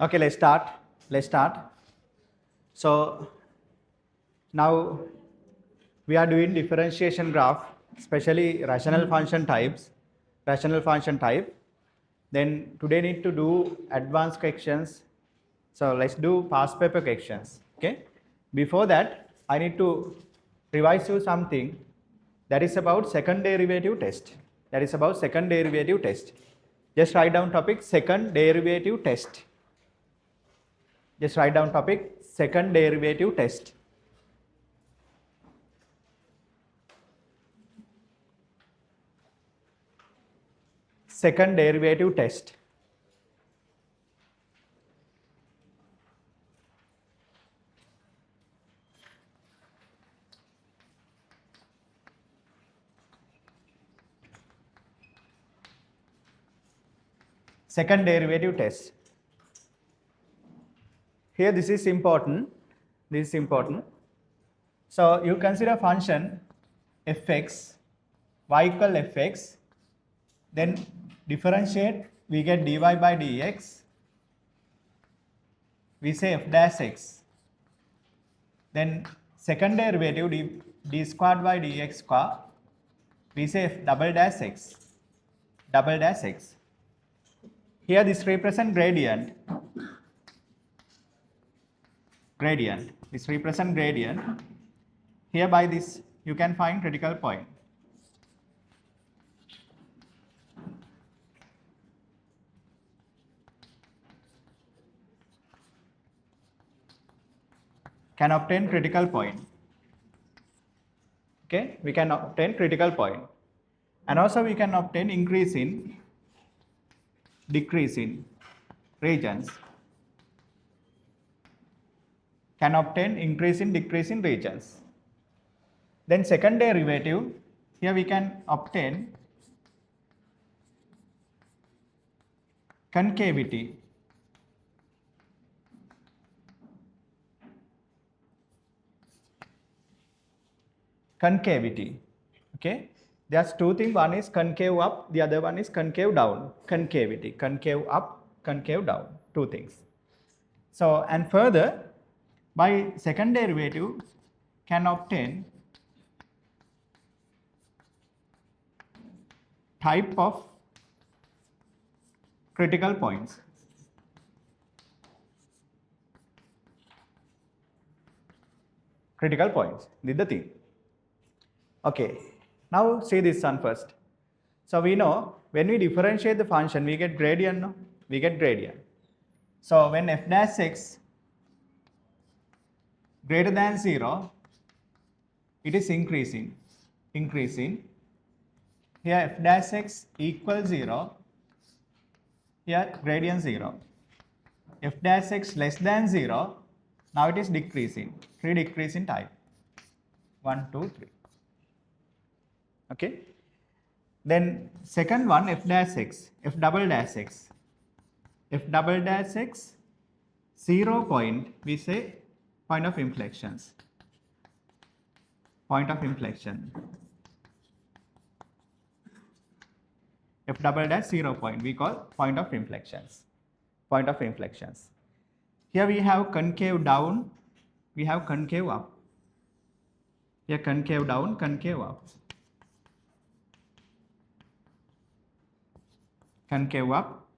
Okay, let's start. So now we are doing differentiation graph, especially rational function types, rational function type. Then today need to do advanced questions. So let's do past paper questions. Okay. Before that, I need to revise you something that is about second derivative test. That is about second derivative test. Just write down topic second derivative test. Just write down topic second derivative test. Second derivative test. Second derivative test. Here this is important. This is important. So you consider function fx, y equal fx, then differentiate, we get dy by dx, we say f dash x, then second derivative d squared by dx square, we say f double dash x, double dash x. Here this represent gradient, this represent gradient. Here by this you can find critical point. Can obtain critical point. Okay, we can obtain critical point. And also we can obtain increase in, decrease in regions. Can obtain increase in, decrease in regions. Then second derivative, here we can obtain concavity. Concavity. Okay, there's two things. One is concave up, the other one is concave down. Concavity, concave up, concave down. Two things. So, and further, by second derivative, can obtain type of critical points. Critical points, this is the thing. Okay, now see this one first. So we know when we differentiate the function, we get gradient, no? We get gradient. So when f dash x greater than 0, it is increasing. Here f dash x equals 0, here gradient 0. F dash x less than 0, now it is decreasing, 3 decrease in type, 1, 2, 3. Okay. Then second one, f dash x, f double dash x. F double dash x, 0 point, we say point of inflections. Point of inflection. F double dash 0 point, we call point of inflections. Point of inflections. Here we have concave down, we have concave up. Here concave down, concave up. Concave up,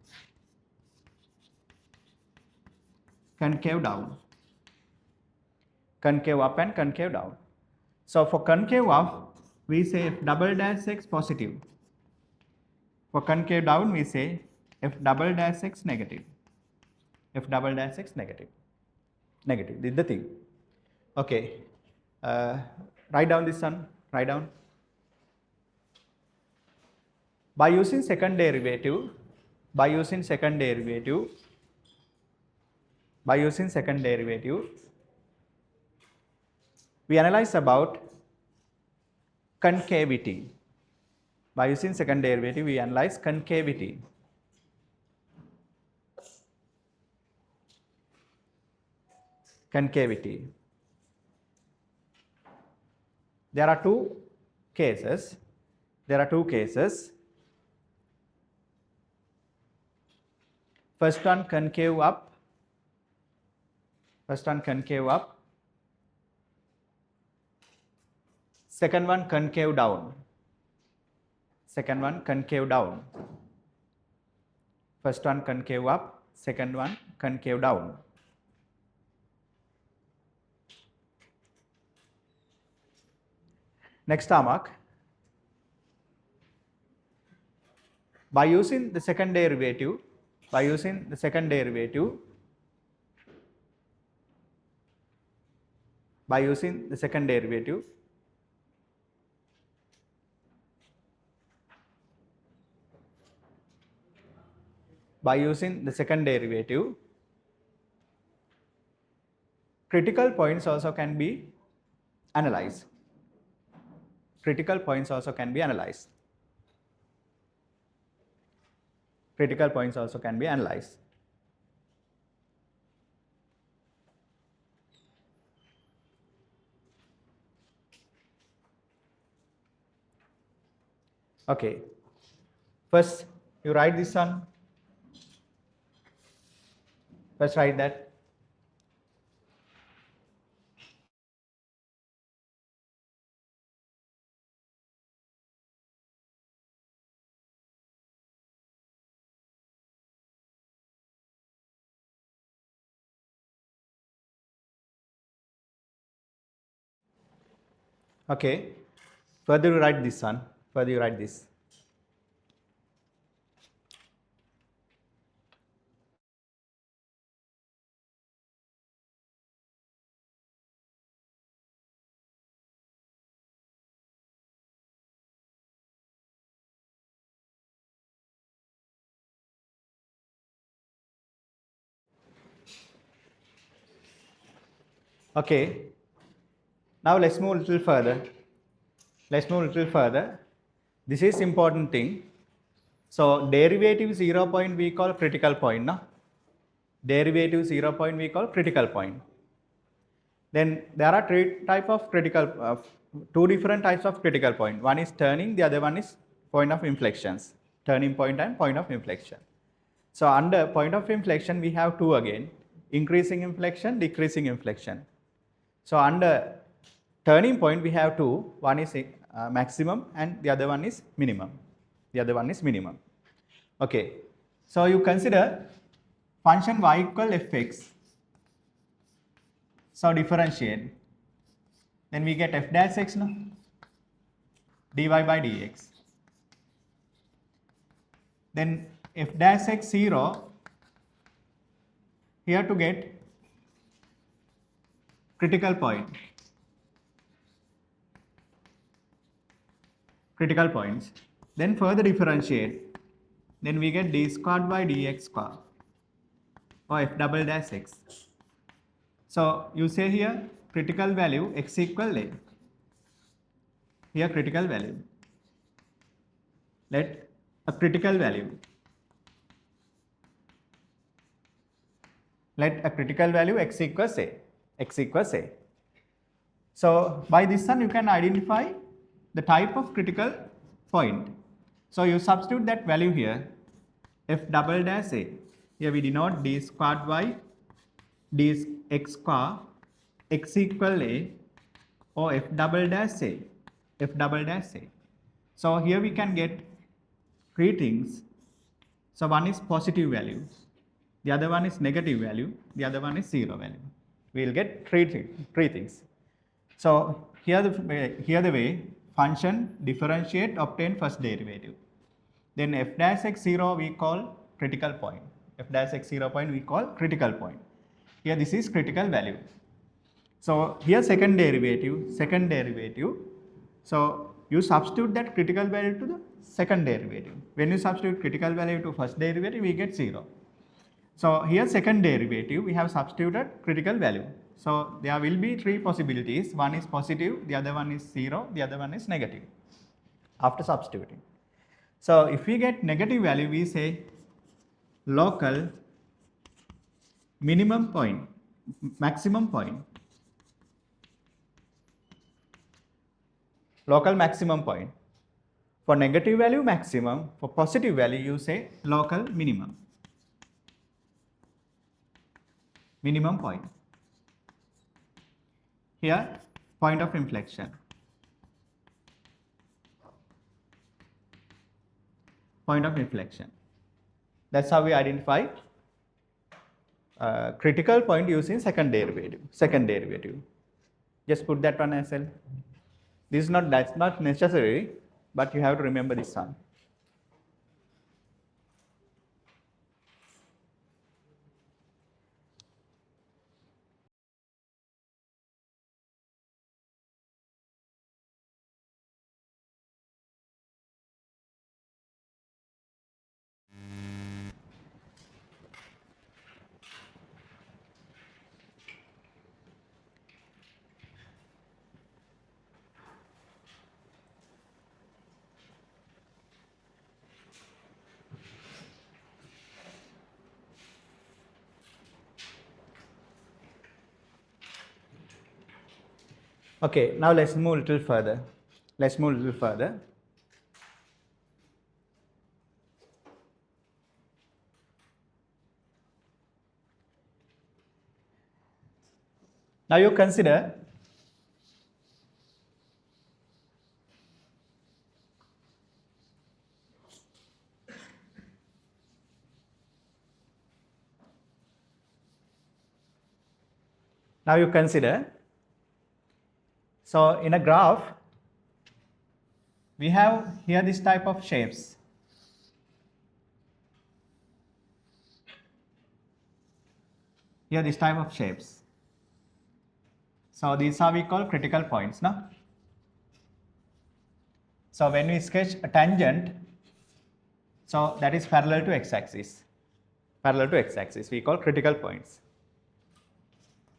concave down. Concave up and concave down. So for concave up, we say f double dash x positive. For concave down, we say f double dash x negative. F double dash x negative. Negative, this is the thing. Okay, write down this one, write down. By using second derivative, we analyze about concavity. By using second derivative, we analyze concavity. Concavity. There are two cases. There are two cases. First one concave up. First one concave up. Second one concave down. Second one concave down. First one concave up. Second one concave down. Next tarmac. By using the second derivative, by using the second derivative, by using the second derivative, by using the second derivative, critical points also can be analyzed. Critical points also can be analyzed. Critical points also can be analyzed. Okay. First, you write this one. First, write that. Okay. Further, you write this one. Further, you write this. Okay. Now let's move a little further. Let's move a little further. This is important thing. So derivative 0 point we call critical point. No? Derivative 0 point we call critical point. Then there are two different types of critical point. One is turning, the other one is point of inflections. Turning point and point of inflection. So under point of inflection we have two again, increasing inflection, decreasing inflection. So under turning point we have two, one is maximum and the other one is minimum. The other one is minimum. Okay, so you consider function y equal fx. So differentiate. Then we get f dash x, no? dy by dx. Then f dash x 0, here to get critical point. Critical points. Then further differentiate. Then we get d squared by dx squared or f double dash x. So you say here critical value x equal a. Here critical value. Let a critical value. Let a critical value x equals a. X equals a. So by this one you can identify the type of critical point. So you substitute that value here, f double dash a. Here we denote d squared by dx square x equal a or f double dash a. F double dash a. So here we can get three things. So one is positive value, the other one is negative value, the other one is zero value. We will get three things. So here the way function differentiate obtain first derivative. Then f dash x 0 we call critical point. F dash x 0 point we call critical point. Here this is critical value. So here second derivative. So you substitute that critical value to the second derivative. When you substitute critical value to first derivative, we get 0. So here second derivative, we have substituted critical value. So there will be three possibilities. One is positive, the other one is 0, the other one is negative after substituting. So if we get negative value, we say local minimum point, maximum point. local maximum point. For negative value maximum, for positive value you say local minimum. Minimum point. Here point of inflection. Point of inflection. That's how we identify critical point using second derivative. Second derivative. Just put that one as well. That's not necessary, but you have to remember this one. Okay, now let's move a little further. Let's move a little further. Now you consider so in a graph we have here this type of shapes. Here this type of shapes. So these are we call critical points, no? So when we sketch a tangent, so that is parallel to x-axis. Parallel to x-axis, we call critical points.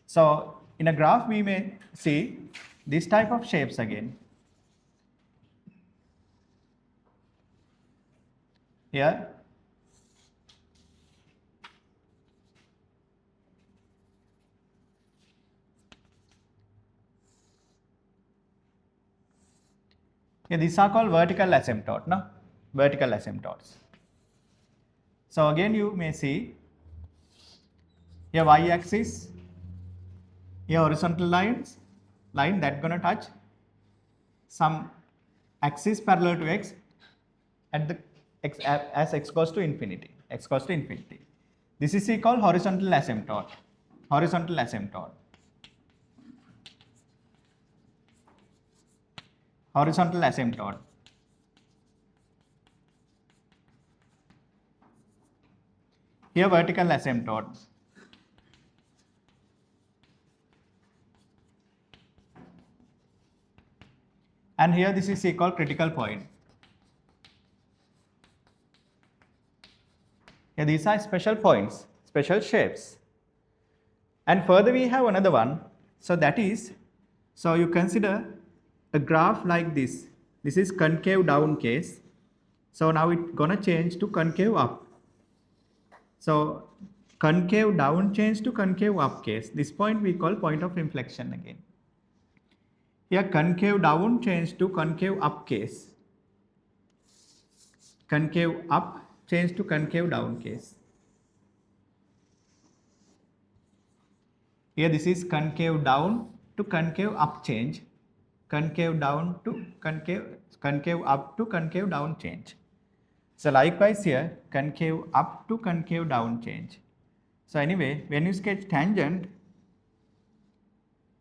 So in a graph we may see this type of shapes again. Here these are called vertical asymptote, no? Vertical asymptotes. So again you may see here y-axis, here horizontal line that gonna touch some axis parallel to x at the x as x goes to infinity. X goes to infinity. This is called horizontal asymptote. Horizontal asymptote. Horizontal asymptote. Here vertical asymptote. And here this is called critical point. Here these are special points, special shapes. And further we have another one. So that is, so you consider a graph like this. This is concave down case. So now it's gonna change to concave up. So concave down change to concave up case. This point we call point of inflection again. Here concave down change to concave up case. Concave up change to concave down case. Here this is concave down to concave up change. Concave down to concave up to concave down change. So likewise here concave up to concave down change. So anyway, when you sketch tangent,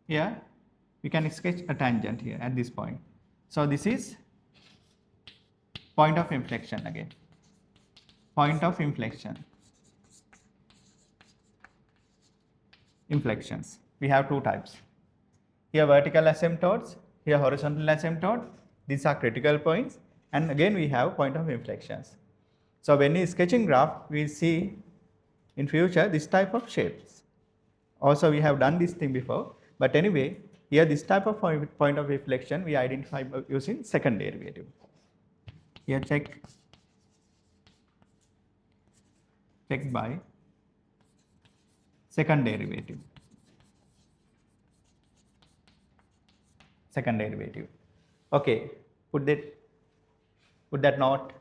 here we can sketch a tangent here at this point. So this is point of inflection again. Point of inflection. Inflections. We have two types. Here vertical asymptotes, here horizontal asymptote. These are critical points. And again we have point of inflections. So when we sketching graph, we see in future this type of shapes. Also we have done this thing before. But anyway, here this type of point of inflection we identify by using second derivative. Here check by second derivative. Second derivative. Okay, put that note.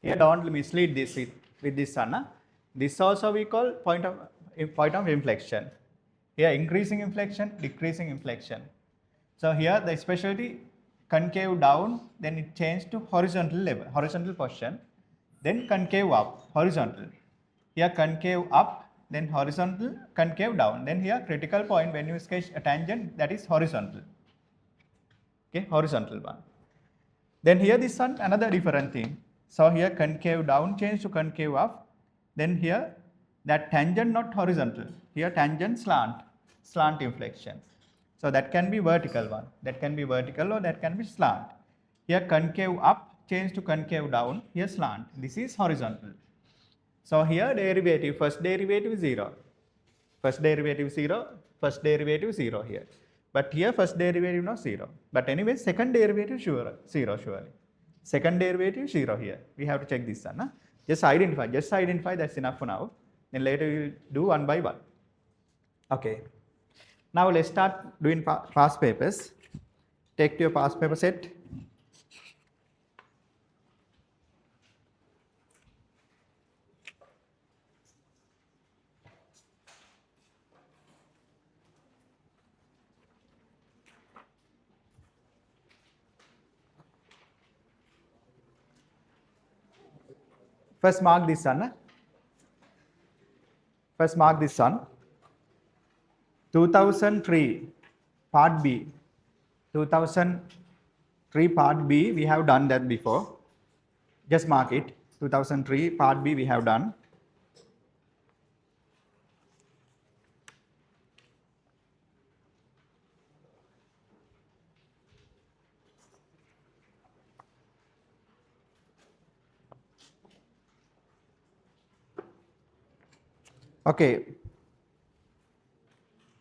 Here don't mislead this with this one. This also we call point of inflection. Here increasing inflection, decreasing inflection. So here the specialty concave down, then it changed to horizontal level, horizontal position, then concave up, horizontal. Here concave up, then horizontal, concave down. Then here critical point when you sketch a tangent, that is horizontal. Okay, horizontal one. Then here this one another different thing. So here concave down change to concave up. Then here that tangent not horizontal. Here tangent slant inflection. So that can be vertical one. That can be vertical or that can be slant. Here concave up change to concave down. Here slant. This is horizontal. So here derivative, first derivative 0. First derivative 0, first derivative 0 here. But here first derivative not 0. But anyway, second derivative 0 surely. Second derivative 0 here. We have to check this one. Just identify, that's enough for now. Then later we will do one by one. Okay. Now let's start doing past papers. Take your past paper set. First mark this one. First mark this one. 2003 part B. 2003 part B, we have done that before. Just mark it. 2003 part B we have done. Okay.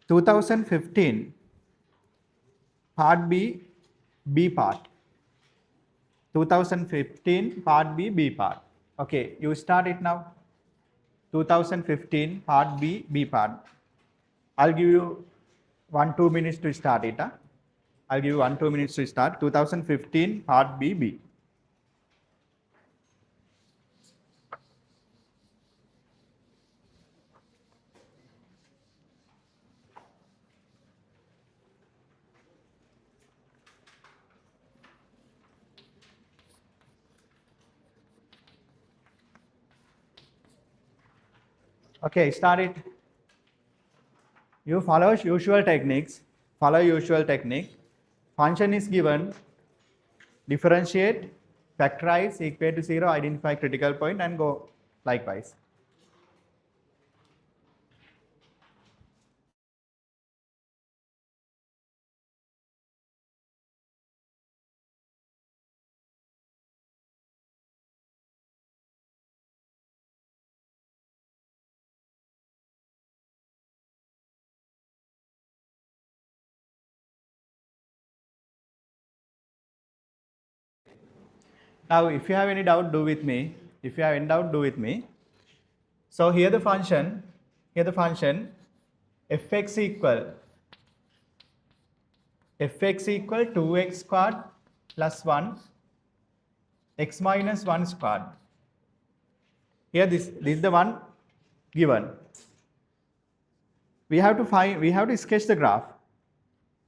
2015 part B, B part. 2015 part B, B part. Okay, you start it now. 2015 part B, B part. I'll give you 1-2 minutes to start it. I'll give you 1-2 minutes to start. 2015 part B, B. Okay, start it. You follow usual techniques. Follow usual technique. Function is given. Differentiate, factorize, equal to 0, identify critical point, and go likewise. Now, if you have any doubt, do with me. If you have any doubt, do with me. So here the function fx equal 2x squared plus 1 x minus 1 squared. Here this is the one given. We have to sketch the graph.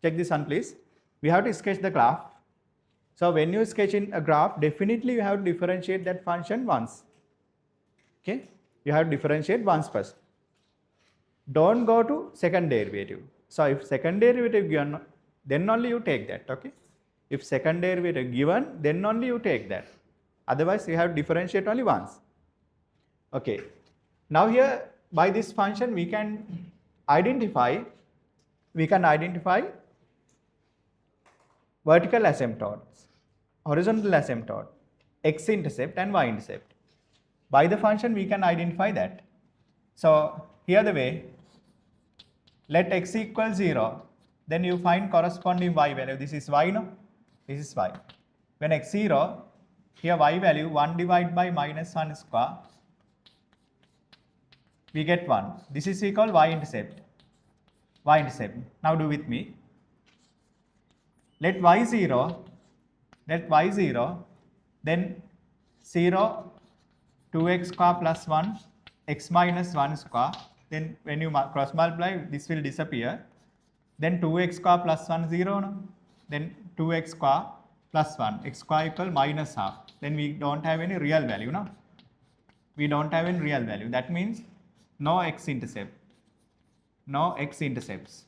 Check this one please. We have to sketch the graph. So when you sketch in a graph, definitely you have to differentiate that function once. Okay, you have to differentiate once first. Don't go to second derivative. So if second derivative given, then only you take that. Okay, if second derivative given, then only you take that. Otherwise you have to differentiate only once. Okay, now here by this function we can identify vertical asymptotes, horizontal asymptote, x-intercept and y-intercept. By the function we can identify that. So here the way, let x equal 0, then you find corresponding y value. This is y, no? This is y. When x 0, here y value 1 divided by minus 1 square, we get 1. This is equal y-intercept. Y-intercept. Now do with me. Let y 0, then 0, 2x square plus 1, x minus 1 square. Then when you cross multiply, this will disappear. Then 2x square plus 1, 0. No? Then 2x square plus 1, x square equal minus half. Then we don't have any real value. No? We don't have any real value. That means no x-intercept. No x-intercepts.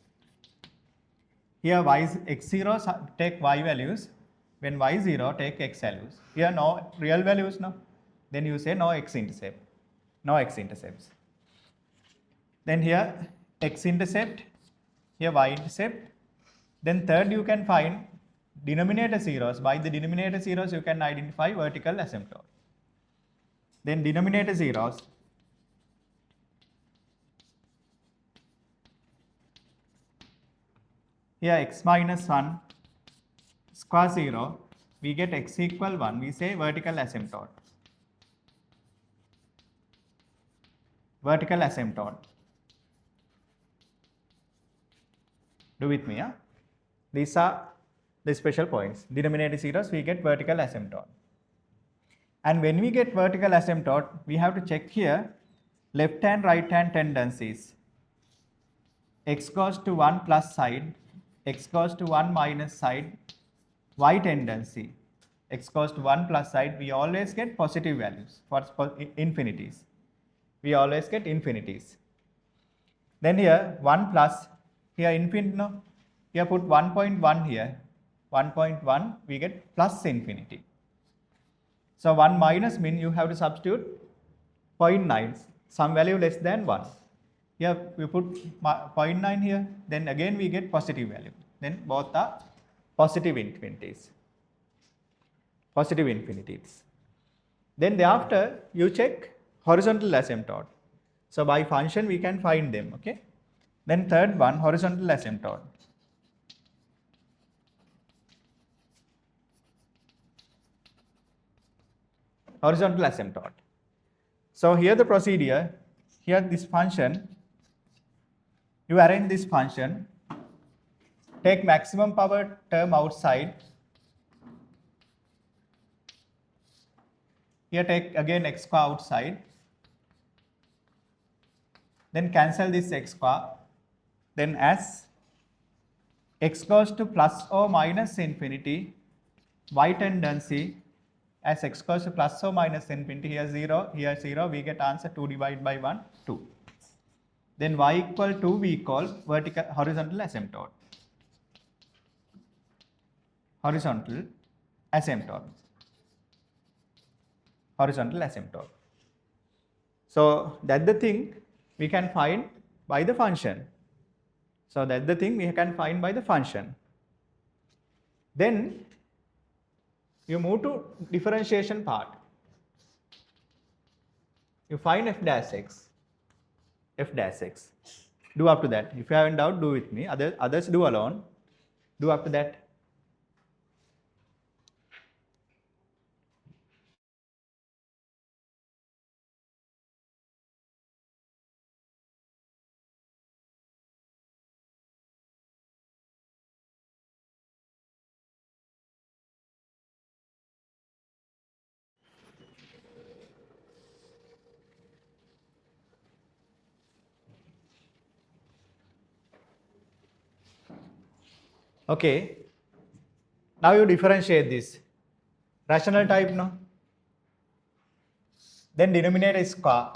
Here x0 take y values. When y0 take x values. Here no real values. No? Then you say no x-intercept. No x-intercepts. Then here x-intercept, here y-intercept. Then third you can find denominator zeros. By the denominator zeros you can identify vertical asymptote. Then denominator zeros. Here x minus 1 square 0, we get x equal 1. We say vertical asymptote. Vertical asymptote. Do with me, yeah? These are the special points. Denominator zeros, we get vertical asymptote. And when we get vertical asymptote, we have to check here left hand, right hand tendencies. X goes to 1 plus side, x goes to 1 minus side, y tendency. X goes to 1 plus side, we always get positive values for infinities. We always get infinities. Then here 1 plus, here infinity, no? Here put 1.1 here. 1.1, we get plus infinity. So 1 minus mean you have to substitute 0.9, some value less than 1. Here we put 0.9 here, then again we get positive value. Then both are positive infinities. Positive infinities. Then thereafter you check horizontal asymptote. So by function we can find them, okay? Then third one, horizontal asymptote. Horizontal asymptote. So here the procedure, here this function, you arrange this function, take maximum power term outside, here take again x square outside, then cancel this x square, then as x goes to plus or minus infinity, y tendency, as x goes to plus or minus infinity, here 0, we get answer 2 divided by 1, 2. Then y equal 2 we call vertical horizontal asymptote. Horizontal asymptote. Horizontal asymptote. So that's the thing we can find by the function. So that's the thing we can find by the function. Then you move to differentiation part. You find f dash x. F dash x. Do up to that. If you have any doubt, do with me. Others do alone. Do up to that. Okay. Now you differentiate this. Rational type, no? Then denominator is square.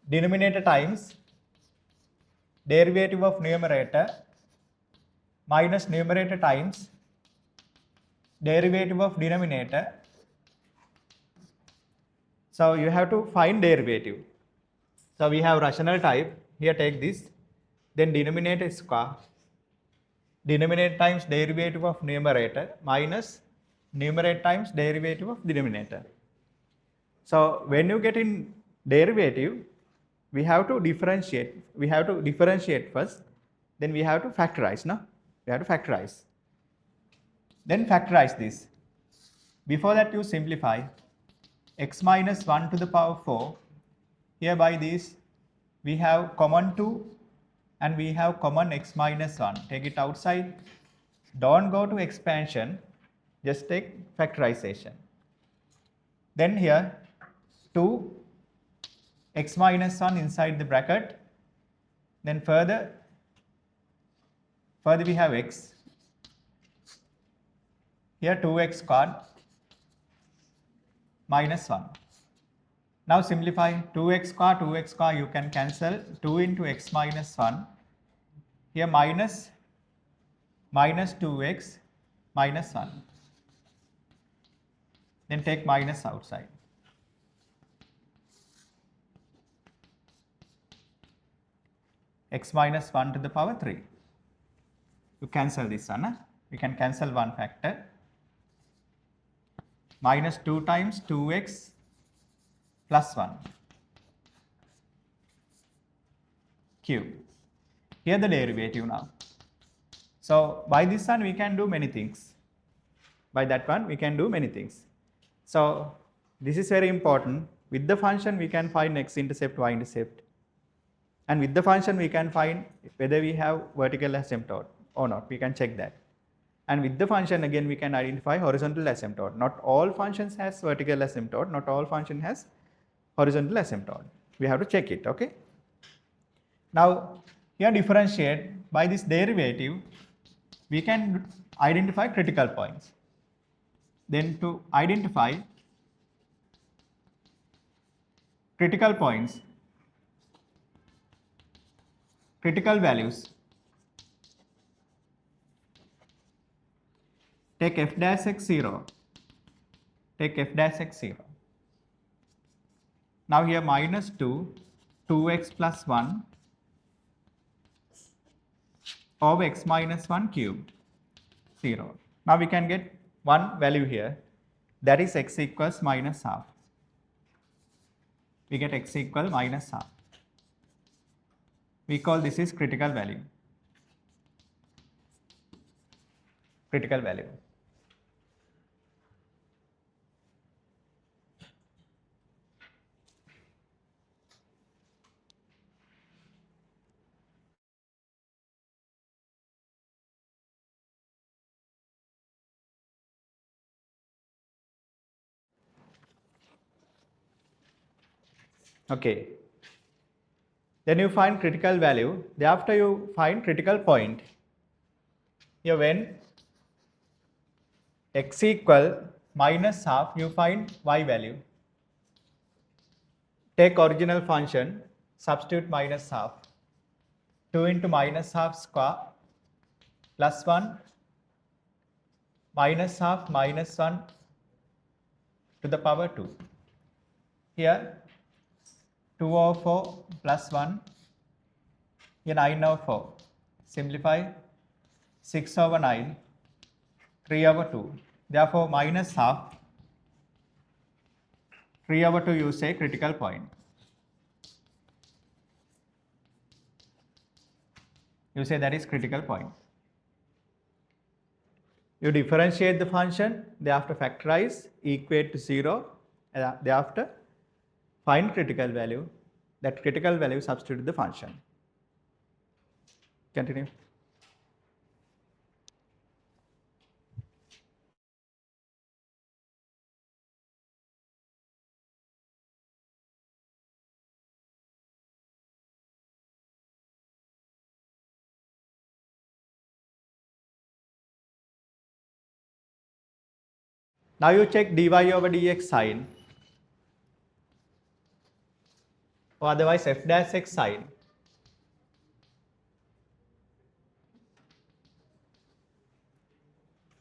Denominator times derivative of numerator minus numerator times derivative of denominator. So you have to find derivative. So we have rational type. Here take this. Then denominator is square. Denominator times derivative of numerator minus numerator times derivative of denominator. So when you get in derivative, we have to differentiate. We have to differentiate first, then we have to factorize, no? We have to factorize. Then factorize this. Before that, you simplify x minus 1 to the power 4. Here by this, we have common 2 and we have common x minus 1. Take it outside. Don't go to expansion, just take factorization. Then here 2 x minus 1 inside the bracket. Then further we have x. Here 2x squared minus 1. Now simplify 2x square, you can cancel 2 into x minus 1. Here minus 2x minus 1. Then take minus outside. X minus 1 to the power 3. You cancel this one. We can cancel one factor. Minus 2 times 2x plus 1 cube. Here the derivative now. So by this one we can do many things. By that one we can do many things. So this is very important. With the function we can find x-intercept, y-intercept. And with the function we can find whether we have vertical asymptote or not. We can check that. And with the function again we can identify horizontal asymptote. Not all functions has vertical asymptote. Not all function has horizontal asymptote. We have to check it, okay? Now here differentiate by this derivative, we can identify critical points. Then to identify critical points, critical values, take f dash x 0, take f dash x 0. Now here minus 2, 2x plus 1 over x minus 1 cubed, 0. Now we can get one value here, that is x equals minus half. We get x equal minus half. We call this is critical value. Critical value. Okay. Then you find critical value. Thereafter you find critical point. Here when x equal minus half, you find y value. Take original function, substitute minus half. 2 into minus half square plus 1 minus half minus 1 to the power 2. Here 2 over 4 plus 1, here 9 over 4. Simplify 6 over 9, 3 over 2. Therefore minus half, 3 over 2 you say critical point. You say that is critical point. You differentiate the function, thereafter factorize, equate to 0, thereafter find critical value. That critical value substitute the function. Continue. Now you check dy over dx sign, or otherwise f dash x sign.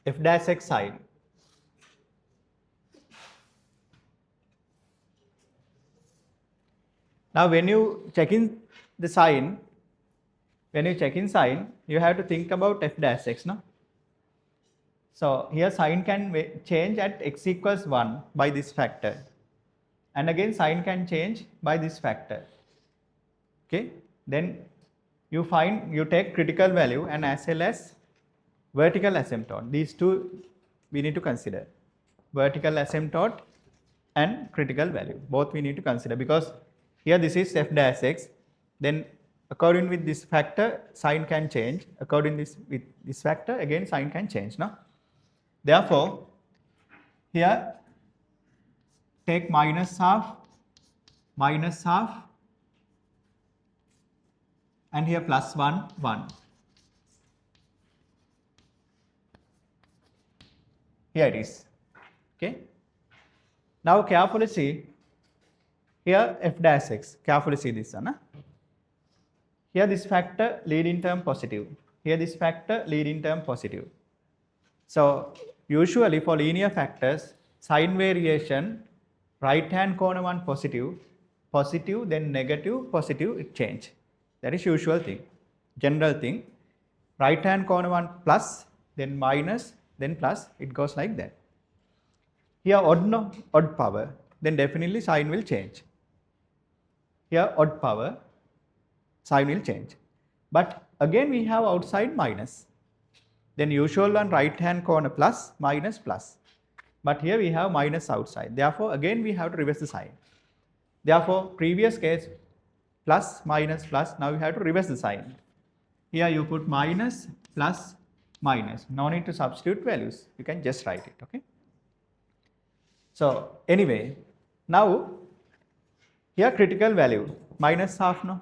F dash x sign. Now when you check in the sign, you have to think about f dash x, no? So here sign can change at x equals 1 by this factor. and again sign can change by this factor. Okay, then you take critical value and as well as vertical asymptote. These two we need to consider, vertical asymptote and critical value, both we need to consider, because here this is f dash x, then according with this factor sign can change, according with this factor again sign can change, no? Therefore here take minus half, and here plus 1, 1. Here it is. Okay. Now carefully see here f dash x. Carefully see this one. Here this factor leading term positive. Here this factor leading term positive. So usually for linear factors, sign variation, right hand corner one positive, positive, then negative, positive, it change. That is usual thing, general thing. Right hand corner one plus, then minus, then plus, it goes like that. Here odd, no, odd power, then definitely sign will change. Here odd power, sign will change. But again we have outside minus. Then usual one right hand corner plus, minus, plus. But here we have minus outside. Therefore again we have to reverse the sign. Therefore previous case plus, minus, plus, now we have to reverse the sign. Here you put minus, plus, minus. No need to substitute values. You can just write it, okay? So anyway, now here critical value, minus half, no?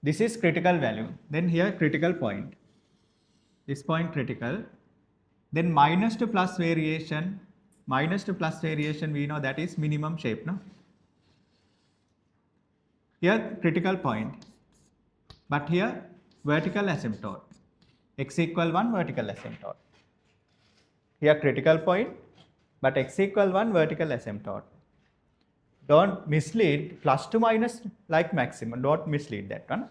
This is critical value. Then here critical point. This point critical. Then minus to plus variation. Minus to plus variation, we know that is minimum shape, no? Here critical point. But here vertical asymptote. X equal 1 vertical asymptote. Here critical point, but x equal 1 vertical asymptote. Don't mislead plus to minus like maximum. Don't mislead that one.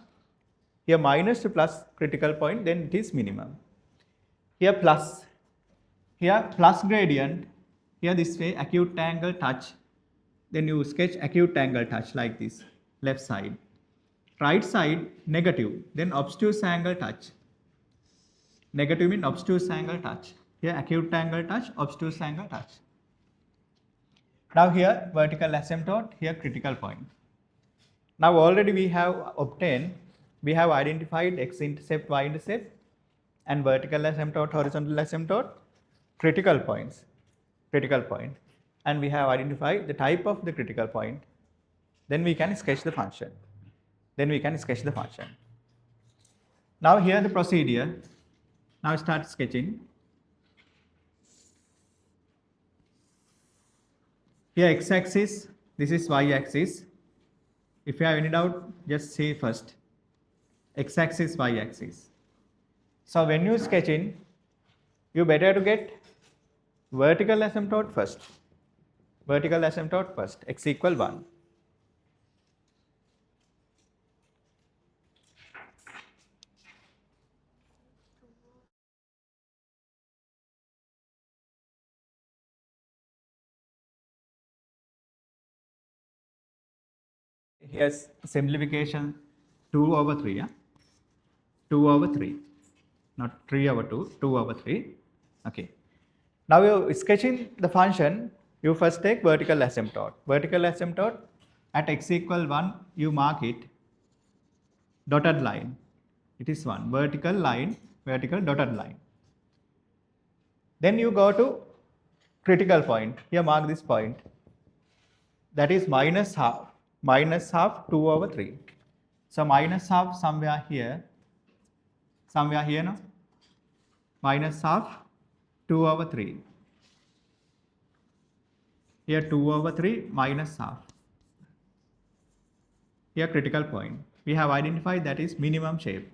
Here minus to plus critical point, then it is minimum. Here plus gradient. Here this way acute angle touch. Then you sketch acute angle touch like this, left side. Right side negative, then obtuse angle touch. Negative means obtuse angle touch. Here acute angle touch, obtuse angle touch. Now here vertical asymptote, here critical point. Now already we have identified x-intercept, y-intercept, and vertical asymptote, horizontal asymptote, critical points, and we have identified the type of the critical point. Then we can sketch the function. Now here the procedure. Now start sketching. Here x-axis, this is y-axis. If you have any doubt, just say first. X-axis, y-axis. So when you sketch in, you better to get vertical asymptote first. X equal 1. Here's simplification 2 over 3. Yeah? 2 over 3. Not 3 over 2, 2 over 3. Okay. Now you're sketching the function, you first take vertical asymptote. Vertical asymptote at x equal 1, you mark it, dotted line. It is 1. Vertical line, vertical dotted line. Then you go to critical point. Here mark this point. That is minus half. Minus half 2 over 3. So minus half somewhere here, no? Minus half 2 over 3. Here 2 over 3 minus half. Here critical point. We have identified that is minimum shape.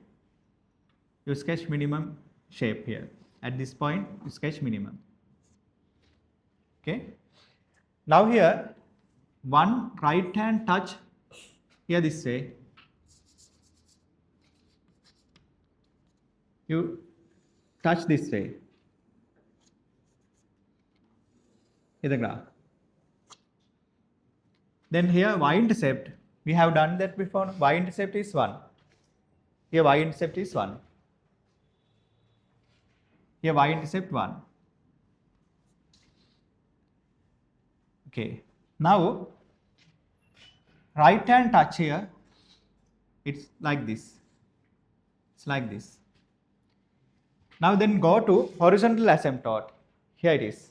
You sketch minimum shape here. At this point, you sketch minimum. Okay. Now here, one right hand touch here this way. You touch this way. Here the graph. Then here y-intercept, we have done that before. Y-intercept is 1. Here y-intercept is 1. Here y-intercept 1. Okay. Now right hand touch here, it's like this. It's like this. Now then go to horizontal asymptote. Here it is.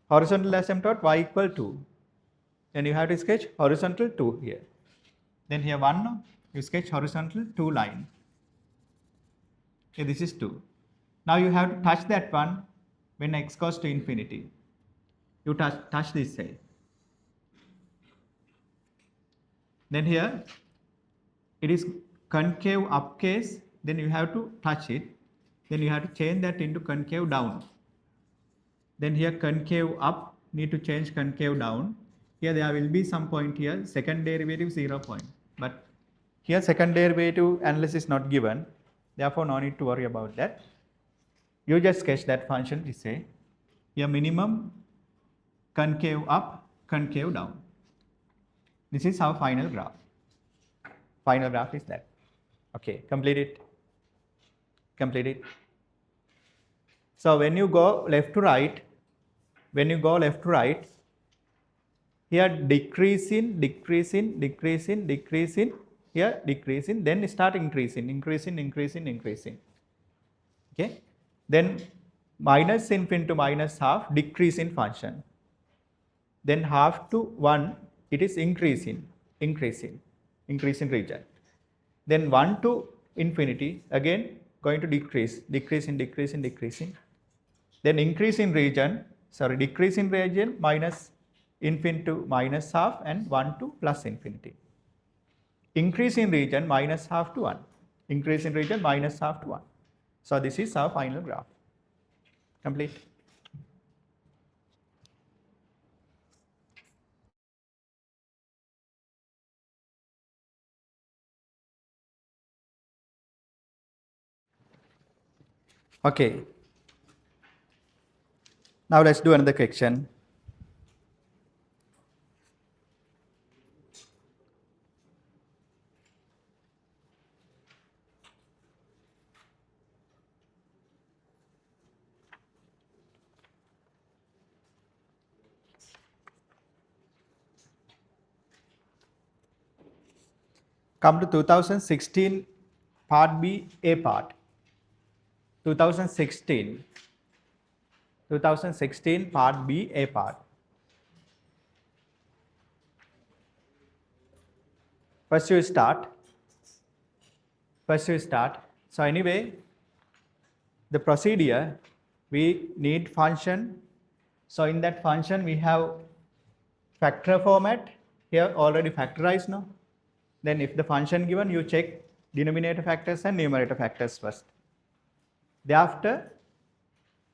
Horizontal asymptote y equal 2. Then you have to sketch horizontal 2 here. Then here 1, you sketch horizontal 2 line. Okay, this is 2. Now you have to touch that one when x goes to infinity. You touch this side. Then here it is concave up case, then you have to touch it. Then you have to change that into concave down. Then here concave up, need to change concave down. Here there will be some point here, second derivative 0 point. But here second derivative analysis is not given. Therefore no need to worry about that. You just sketch that function this way. Here minimum concave up, concave down. This is our final graph. Final graph is that. Okay, complete it. Complete it. So when you go left to right, here decreasing, here decreasing, then start increasing. Okay. Then minus infinity to minus half, decrease in function. Then half to 1, it is increasing region. Then 1 to infinity, again going to decreasing. Then decrease in region, minus infinity to minus half and 1 to plus infinity. Increase in region, minus half to 1. Increase in region, minus half to 1. So this is our final graph. Complete. Okay. Now let's do another question. Come to 2016 part B, A part. 2016 part B, A part. First you start. So anyway, the procedure, we need function. So in that function we have factor format. Here already factorized now. Then if the function given, you check denominator factors and numerator factors first. Thereafter,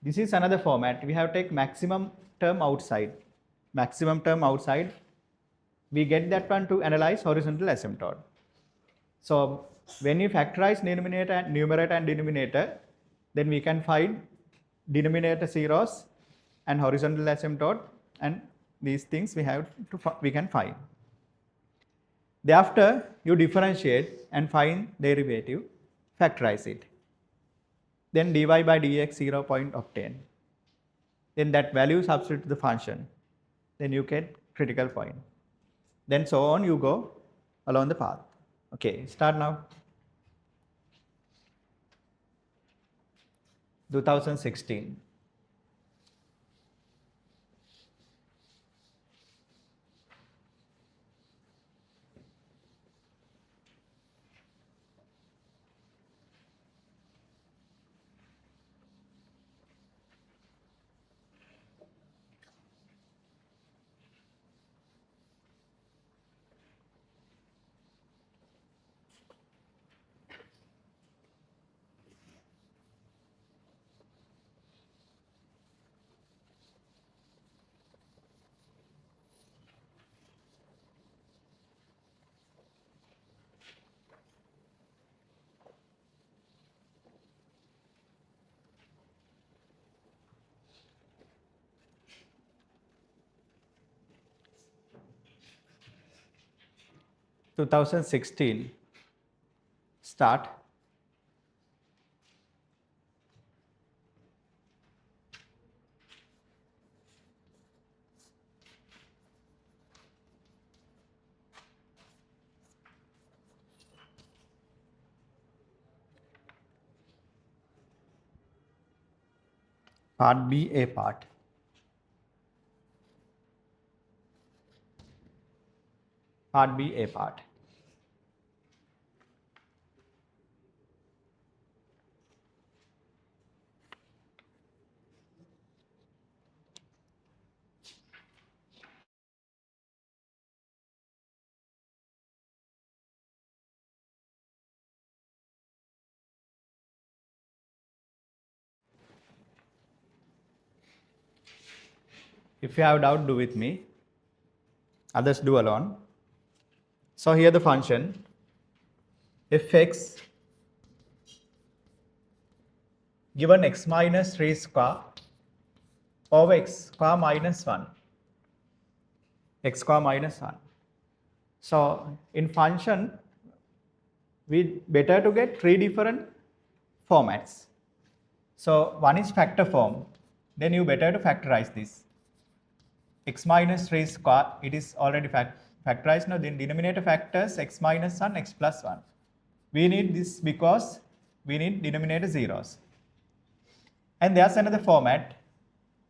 this is another format. We have to take maximum term outside. We get that one to analyze horizontal asymptote. So when you factorize numerator and denominator, then we can find denominator zeros and horizontal asymptote, and these things we can find. Thereafter, you differentiate and find derivative, factorize it. Then dy by dx 0 point obtain. Then that value substitute to the function. Then you get critical point. Then so on you go along the path. Okay, start now. 2016. 2016 start. Part B, A part. Part B, A part. If you have doubt, do with me. Others do alone. So here the function if x given x minus 3 square over x square minus 1, x square minus 1. So in function, we better to get three different formats. So one is factor form, then you better to factorize this. X minus 3 square, it is already factorized now, then denominator factors x minus 1, x plus 1. We need this because we need denominator zeros. And there's another format,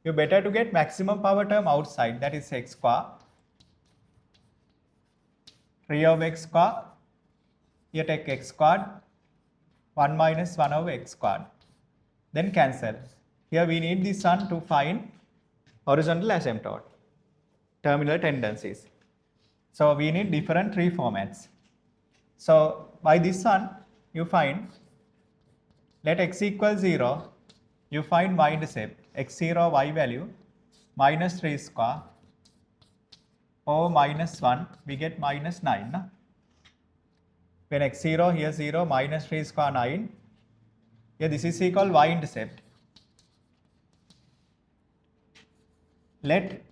you better to get maximum power term outside, that is x square, 3 over x square, here take x squared, 1 minus 1 over x squared, then cancel. Here we need this one to find horizontal asymptote, terminal tendencies. So we need different three formats. So by this one, you find, let x equal 0, you find y-intercept, x0 y value, minus 3 square, over minus 1, we get minus 9. No? When x0, here 0, minus 3 square 9, here this is equal y-intercept. Let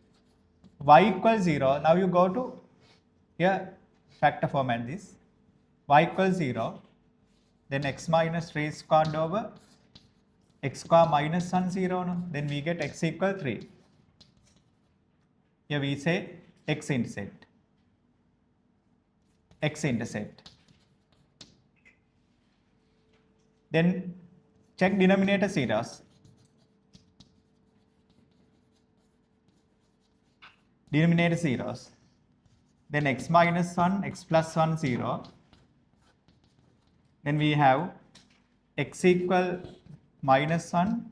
y equals 0, now you go to here factor format this, y equals 0, then x minus 3 squared over x square minus 1 0, no? Then we get x equal 3. Here we say x-intercept, x-intercept. Then check denominator zeros. Denominator zeros. Then x minus 1, x plus 1, 0. Then we have x equal minus 1,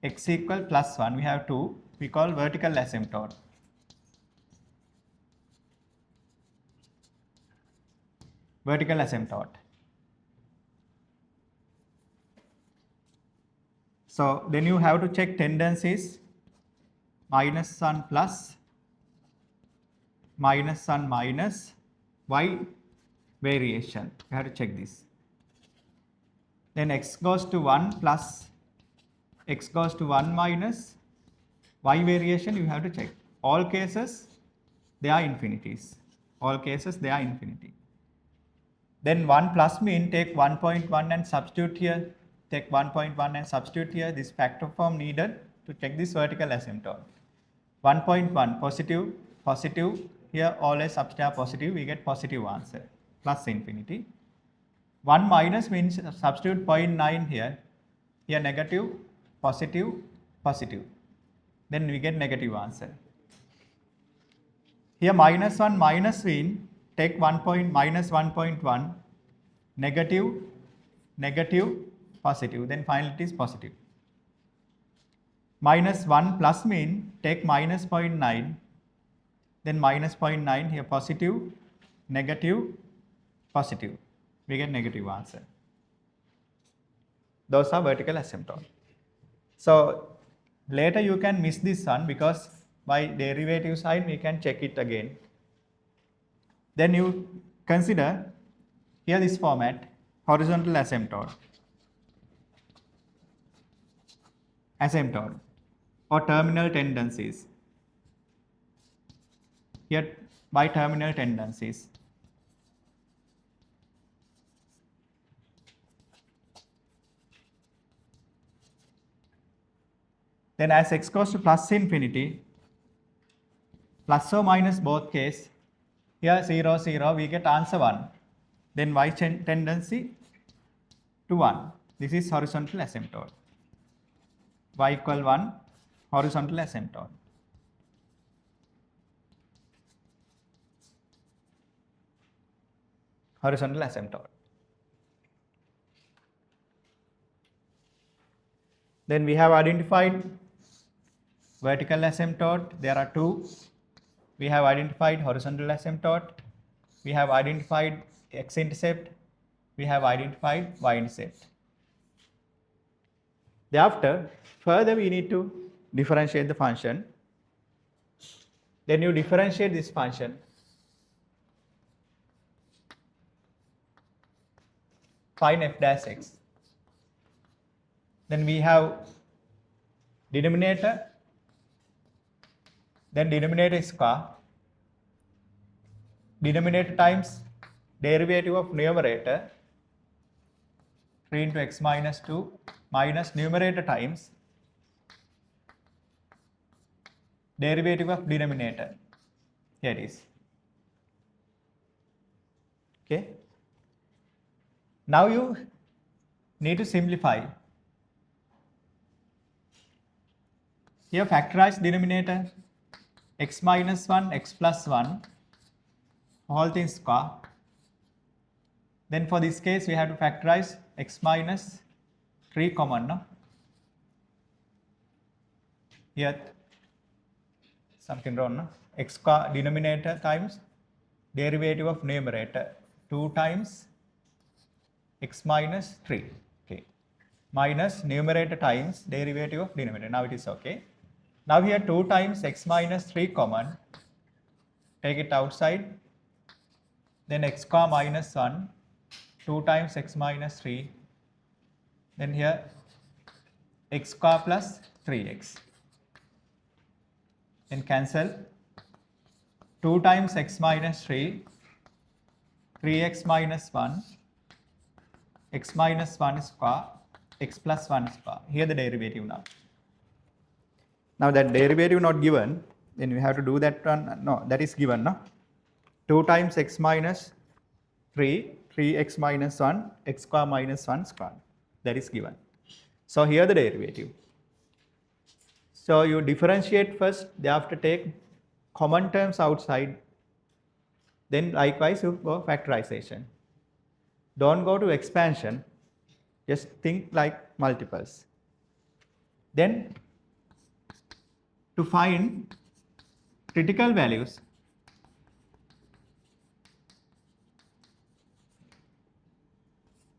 x equal plus 1. We have 2. We call vertical asymptote. Vertical asymptote. So then you have to check tendencies, minus 1 plus, minus 1 minus, y variation. You have to check this. Then x goes to 1 plus, x goes to 1 minus, y variation you have to check. All cases, they are infinities. All cases, they are infinity. Then 1 plus mean, take 1.1 and substitute here. Take 1.1 and substitute here. This factor form needed to check this vertical asymptote. 1.1 positive, positive. Here always substitute positive, we get positive answer, plus infinity. 1 minus means substitute 0.9 here. Here negative, positive, positive. Then we get negative answer. Here minus 1 minus mean, take 1 minus 1.1, negative, negative, positive. Then finally it is positive. Minus 1 plus mean, take minus 0.9, then minus 0.9, here positive, negative, positive. We get negative answer. Those are vertical asymptote. So later you can miss this one because by derivative sign we can check it again. Then you consider here this format, horizontal asymptote. Asymptote or terminal tendencies. Here by terminal tendencies. Then as x goes to plus infinity, plus or minus both case, here 0, 0, we get answer 1. Then y tendency to 1. This is horizontal asymptote. Y equal 1, horizontal asymptote. Horizontal asymptote. Then we have identified vertical asymptote. There are 2. We have identified horizontal asymptote. We have identified x-intercept. We have identified y-intercept. Thereafter, further we need to differentiate the function. Then you differentiate this function. Find f dash x. Then we have denominator, then denominator square, denominator times derivative of numerator 3 into x minus 2 minus numerator times derivative of denominator. Here it is. Okay. Now you need to simplify. Here factorize denominator x minus 1, x plus 1, whole thing square. Then for this case we have to factorize x minus 3 common. No? Here something wrong. No? X square denominator times derivative of numerator 2 times x minus 3. Okay. Minus numerator times derivative of denominator. Now it is okay. Now here 2 times x minus 3 common, take it outside, then x square minus 1, 2 times x minus 3, then here x square plus 3x. Then cancel 2 times x minus 3, 3x minus 1, x minus 1 square, x plus 1 square. Here the derivative now. Now that derivative not given, then we have to do that one. No, that is given. No? 2 times x minus 3, 3x minus 1, x square minus 1 square. That is given. So here the derivative. So you differentiate first, thereafter take common terms outside. Then likewise you go factorization. Don't go to expansion. Just think like multiples. Then to find critical values,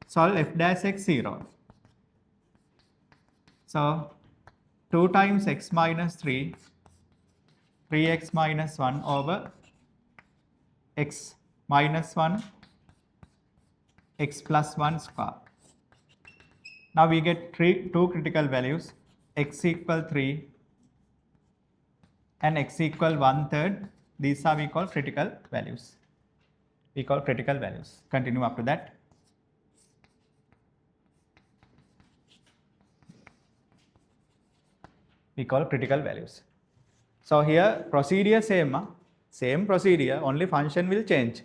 solve f dash x 0. So 2 times x minus 3, 3x minus 1 over x minus 1, x plus 1 square. Now we get 2 critical values, x equal 3 and x equal 1/3. These are we call critical values. We call critical values. Continue up to that. We call critical values. So here procedure same procedure, only function will change.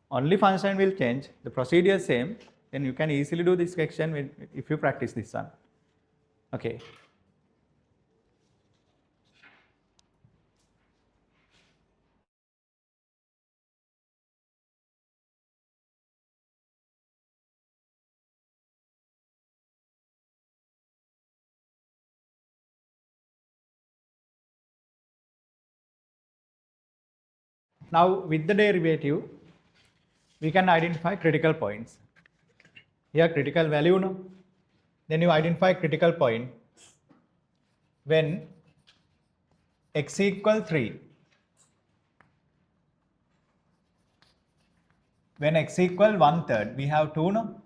Only function will change. The procedure same. Then you can easily do this question if you practice this one. Okay. Now with the derivative, we can identify critical points. Here critical value, no? Then you identify critical point when x equal 3. When x equal 1/3, we have 2, no?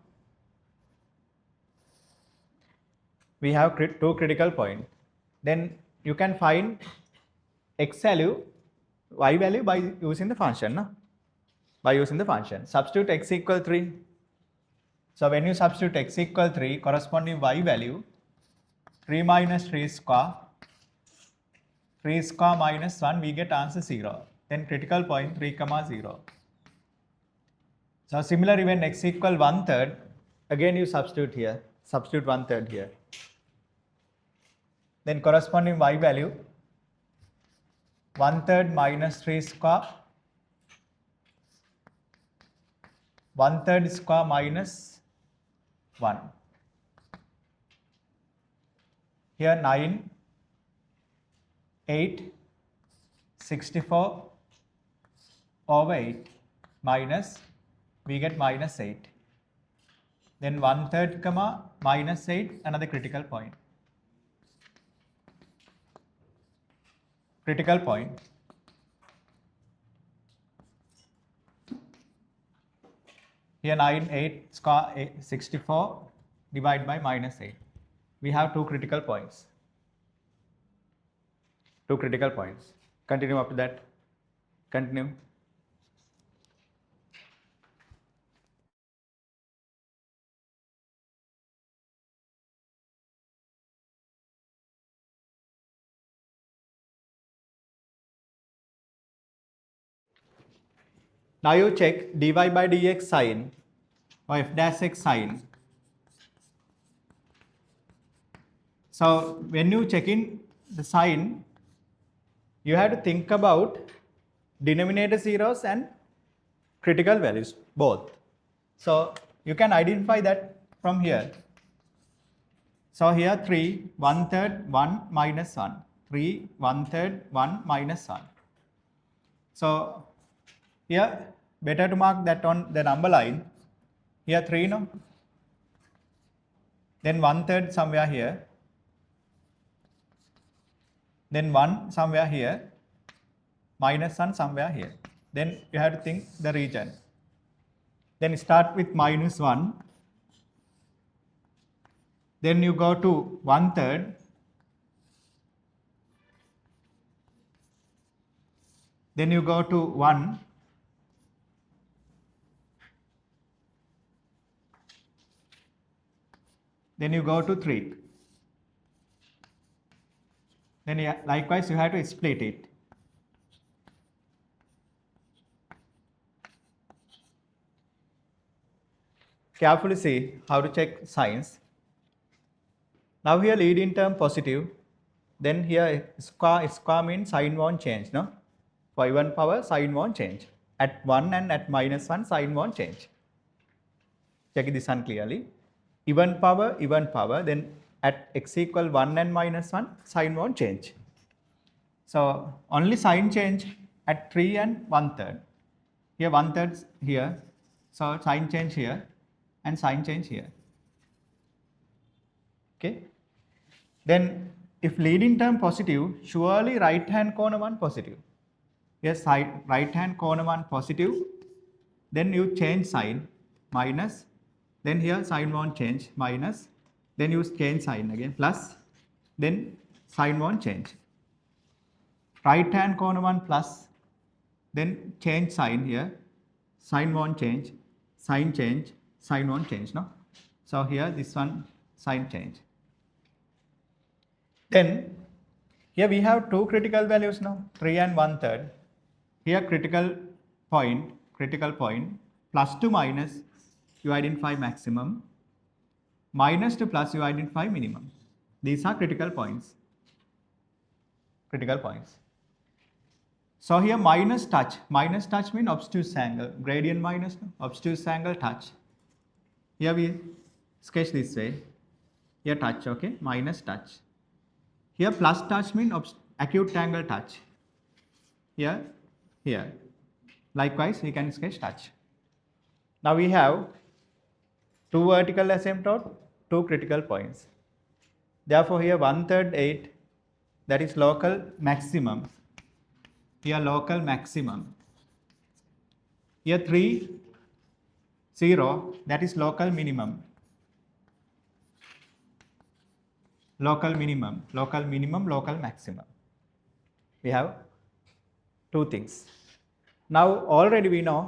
We have 2 critical point. Then you can find x value, y value by using the function, no? By using the function. Substitute x equal 3. So when you substitute x equal 3, corresponding y value 3 minus 3 square 3 square minus 1, we get answer 0. Then critical point 3 comma 0. So similarly, when x equal 1/3, again you substitute here. Substitute 1/3 here. Then corresponding y value 1/3 minus 3 square, 1/3 square minus 1. Here 9, 8, 64 over 8 minus, we get minus 8. Then 1/3 comma minus 8, another critical point. Critical point. Here 9, 8 square 8, 64 divided by minus 8. We have two critical points. Two critical points. Continue up to that. Continue. Now you check dy by dx sign or f dash x sign. So when you check in the sign, you have to think about denominator zeros and critical values both. So you can identify that from here. So here 3, 1/3, 1 minus 1. 3, 1/3, 1 minus 1. So here better to mark that on the number line. Here 3, no? Then 1/3 somewhere here. Then 1 somewhere here, minus 1 somewhere here. Then you have to think the region. Then start with minus 1. Then you go to 1/3. Then you go to 1. Then you go to 3. Then likewise you have to split it. Carefully see how to check signs. Now here leading term positive. Then here square means sign won't change, no? For even power, sign won't change. At 1 and at minus 1, sign won't change. Check this one clearly. Even power, then at x equal 1 and minus 1, sign won't change. So only sign change at 3 and 1/3. Here 1/3 here, so sign change here and sign change here. Okay. Then if leading term positive, surely right hand corner one positive. Yes, right hand corner one positive. Then you change sign minus. Then here sign won't change minus. Then you change sign again plus. Then sign won't change. Right hand corner one plus. Then change sign here. Sign won't change. Sign change. Sign won't change. No. So here this one sign change. Then here we have two critical values now, 3 and 1/3. Here critical point, plus to minus, you identify maximum. Minus to plus, you identify minimum. These are critical points. Critical points. So here minus touch means obtuse angle. Gradient minus, obtuse angle touch. Here we sketch this way. Here touch, okay, minus touch. Here plus touch means acute angle touch. Here. Likewise, we can sketch touch. Now we have two vertical asymptote, two critical points. Therefore, here 1/3 8, that is local maximum. Here local maximum. Here 3 0, that is local minimum. Local minimum, local maximum. We have two things. Now already we know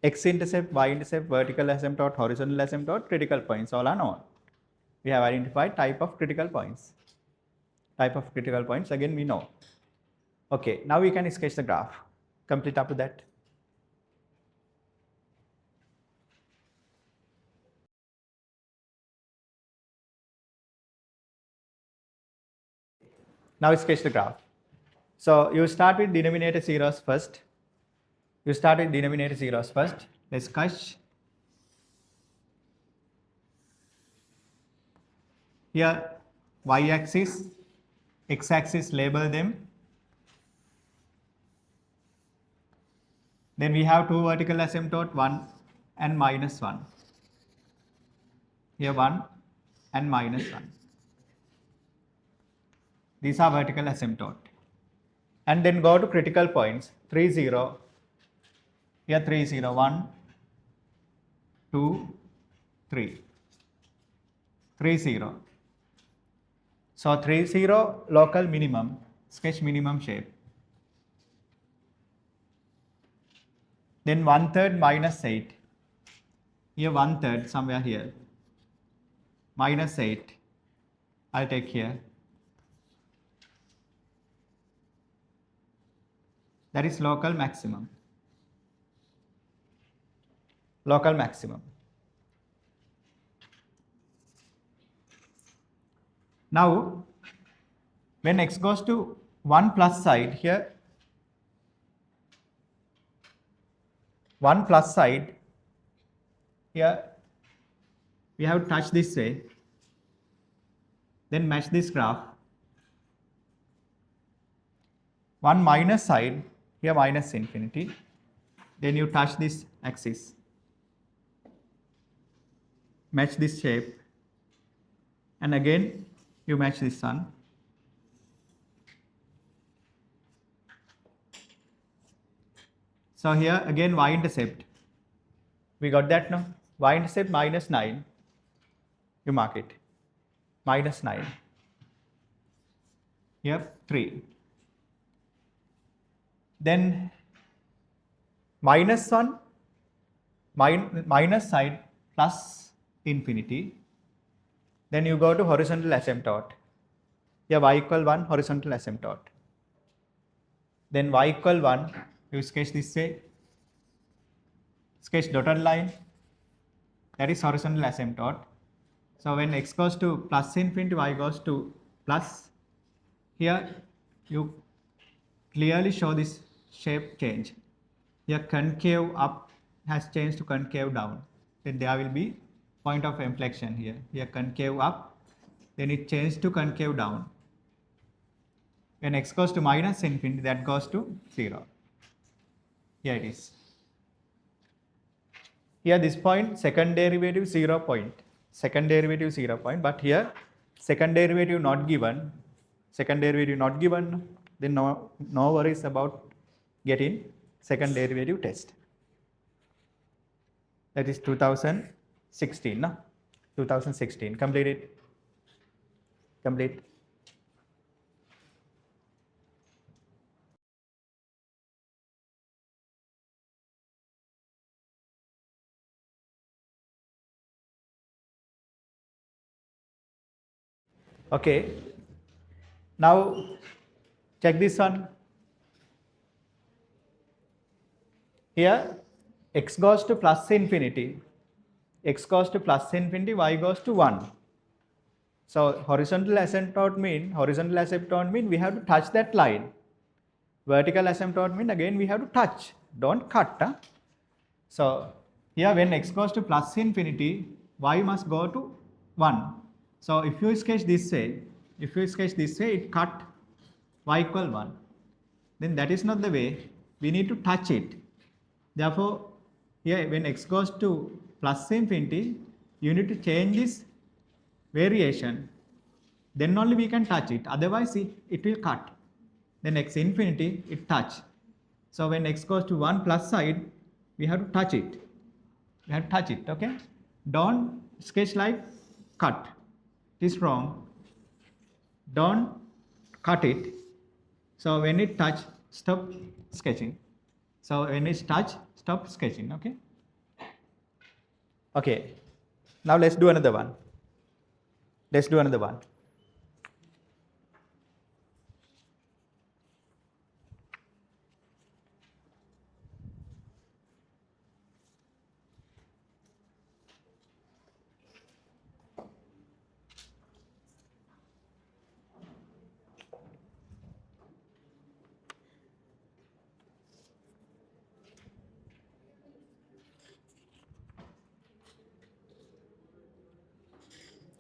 x-intercept, y-intercept, vertical asymptote, horizontal asymptote, critical points, all are known. We have identified type of critical points. Type of critical points again we know. Okay, now we can sketch the graph. Complete up to that. Now sketch the graph. So you start with denominator zeros first. Let's sketch. Here y-axis, x-axis, label them. Then we have two vertical asymptote, 1 and -1. Here 1 and -1. These are vertical asymptote. And then go to critical points, 3, 0. Here 3, 0, 1, 2, 3. 3, 0. So 3, 0, local minimum, sketch minimum shape. Then 1/3 -8. Here 1/3 somewhere here. -8. I'll take here. That is local maximum. Local maximum. Now, when x goes to 1 plus side here, 1 plus side here, we have to touch this way, then match this graph. 1 minus side, here minus infinity, then you touch this axis, match this shape, and again you match this one. So here again y-intercept, we got that now, y-intercept -9, you mark it, -9, here 3. Then -1, minus side plus infinity, then you go to horizontal asymptote, here y equal 1, horizontal asymptote, then y equal 1, you sketch this way, sketch dotted line, that is horizontal asymptote. So when x goes to plus infinity, y goes to plus, here you clearly show this shape change. Here concave up has changed to concave down. Then there will be point of inflection here. Here concave up, then it changed to concave down. When x goes to minus infinity, that goes to 0. Here it is. Here this point, second derivative 0 point. Second derivative 0 point, but here second derivative not given. Then no worries about getting second derivative test. That is 2016, no? 2016, complete it. Complete. Okay, now check this one. Here x goes to plus infinity, y goes to 1. So horizontal asymptote mean we have to touch that line. Vertical asymptote mean again we have to touch, don't cut. Huh? So here when x goes to plus infinity, y must go to 1. So if you sketch this way, it cut y equal 1. Then that is not the way, we need to touch it. Therefore, here when x goes to plus infinity, you need to change this variation. Then only we can touch it, otherwise it will cut. Then x infinity, it touch. So when x goes to 1 plus side, we have to touch it. Okay? Don't sketch like cut. It is wrong. Don't cut it. So when it touch, stop sketching. So when it's touch, stop sketching, okay? Okay, now let's do another one.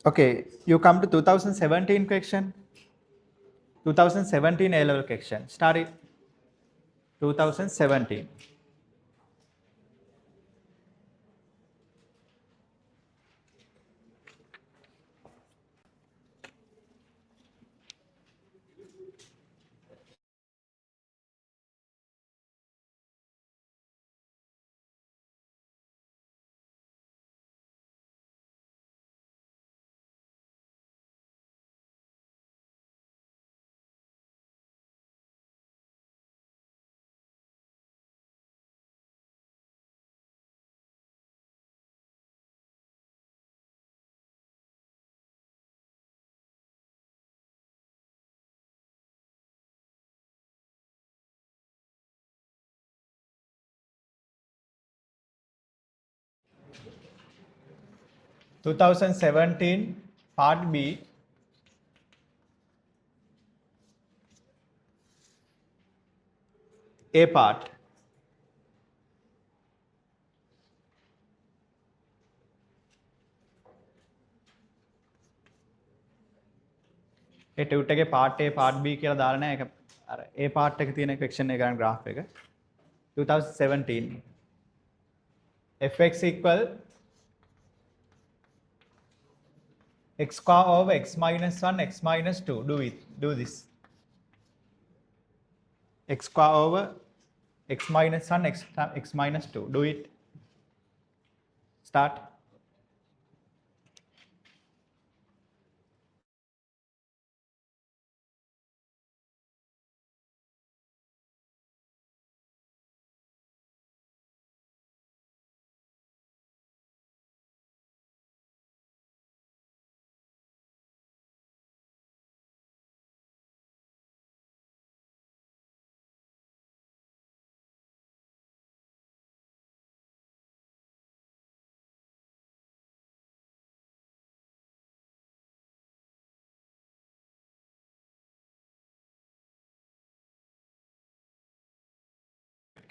Okay, you come to 2017 question. 2017 A level question. Start it. 2017. Two thousand 17 part B. A part. A tute එකේ part A part B කියලා දාලා නැහැ. ඒක අර A part එකේ තියෙන question එක ගන්න graph එක. 2017 fx equal x square over x minus 1 x minus 2. Do this. X square over x minus 1 x minus 2. Do it. Start.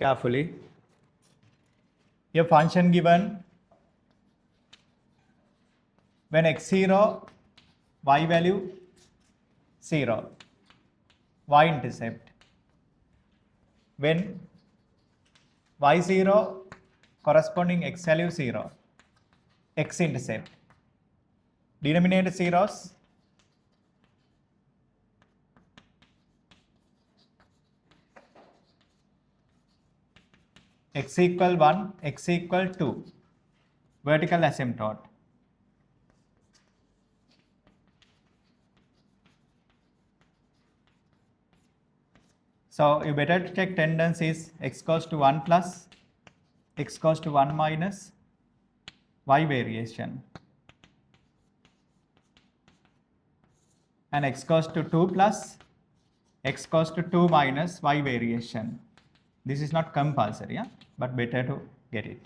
Carefully. Your function given when x0, y value 0, y intercept. When y0 corresponding x value 0, x intercept. Denominator zeros, x equal 1, x equal 2, vertical asymptote. So you better check tendencies. X goes to 1 plus, x goes to 1 minus, y variation. And x goes to 2 plus, x goes to 2 minus, y variation. This is not compulsory, yeah? But better to get it.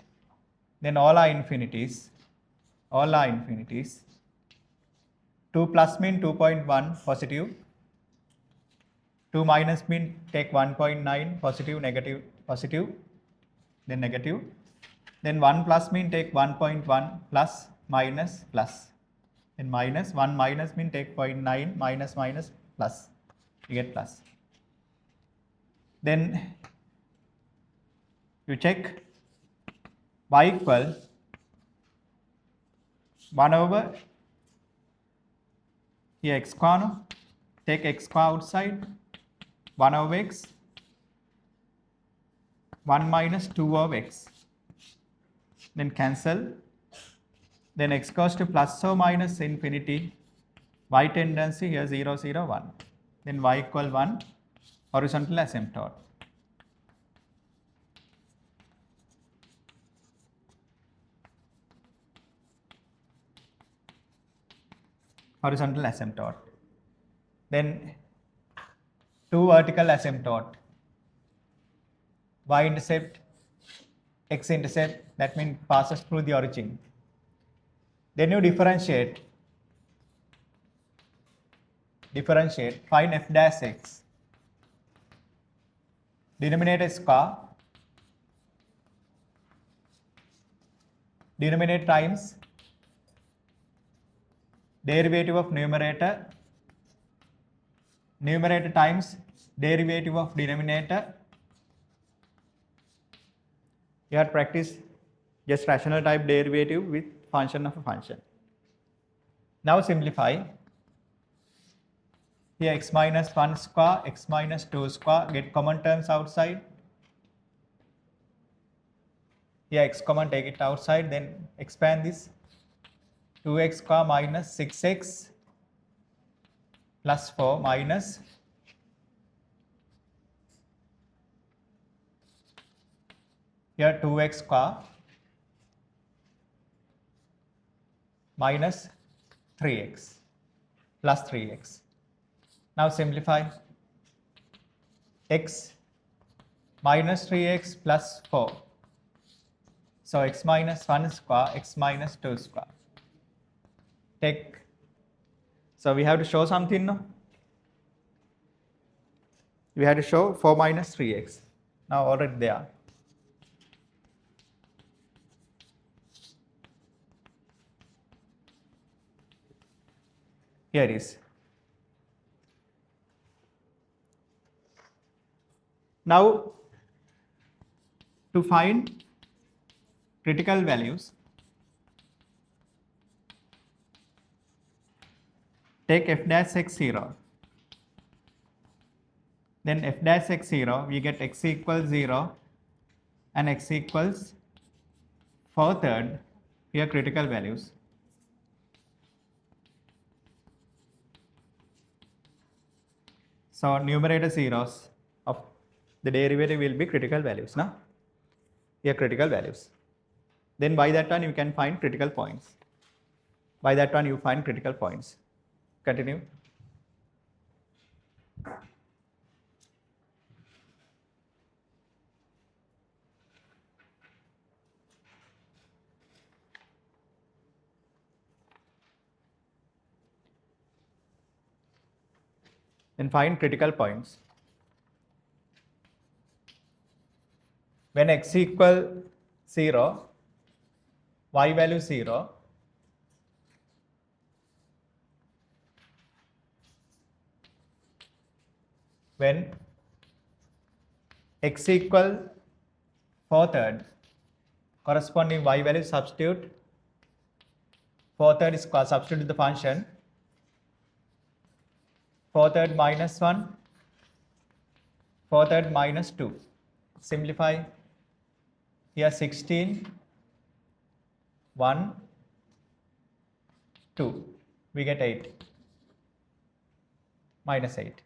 Then all are infinities. All are infinities. 2 plus mean 2.1 positive. 2 minus mean take 1.9 positive, negative, positive, then negative. Then 1 plus mean take 1.1 plus, minus, plus. Then minus, 1 minus mean take 0.9 minus, minus, plus. You get plus. Then you check y equal 1 over here x square, no? Take x square outside, 1 over x, 1 minus 2 over x. Then cancel. Then x goes to plus or minus infinity. Y tendency here 0, 0, 1. Then y equal 1, horizontal asymptote. Horizontal asymptote. Then 2 vertical asymptote. Y intercept, x intercept, that means passes through the origin. Then you differentiate. Find f dash x. Denominator square. Denominator times derivative of numerator times derivative of denominator. You have to practice just rational type derivative with function of a function. Now simplify. Here x minus 1 square, x minus 2 square, get common terms outside. Here x common, take it outside, then expand this. 2x square minus 6x plus 4 minus here 2x square minus 3x plus 3x. Now simplify. X minus 3x plus 4. So x minus 1 square, x minus 2 square. Take. So we have to show something, no? We have to show 4 minus 3x. Now already there. Here it is. Now, to find critical values, take f dash x0. Then f dash x0, we get x equals 0 and x equals 4/3. Here critical values. So numerator zeros of the derivative will be critical values, no? Here critical values. Then by that one you can find critical points. By that one you find critical points. Continue. Then find critical points. When x equal 0, y value 0, when x equal 4/3, corresponding y value substitute 4/3 is substitute the function 4/3 minus 1, 4/3 minus 2. Simplify. Here 16, 1, 2. We get 8. Minus 8.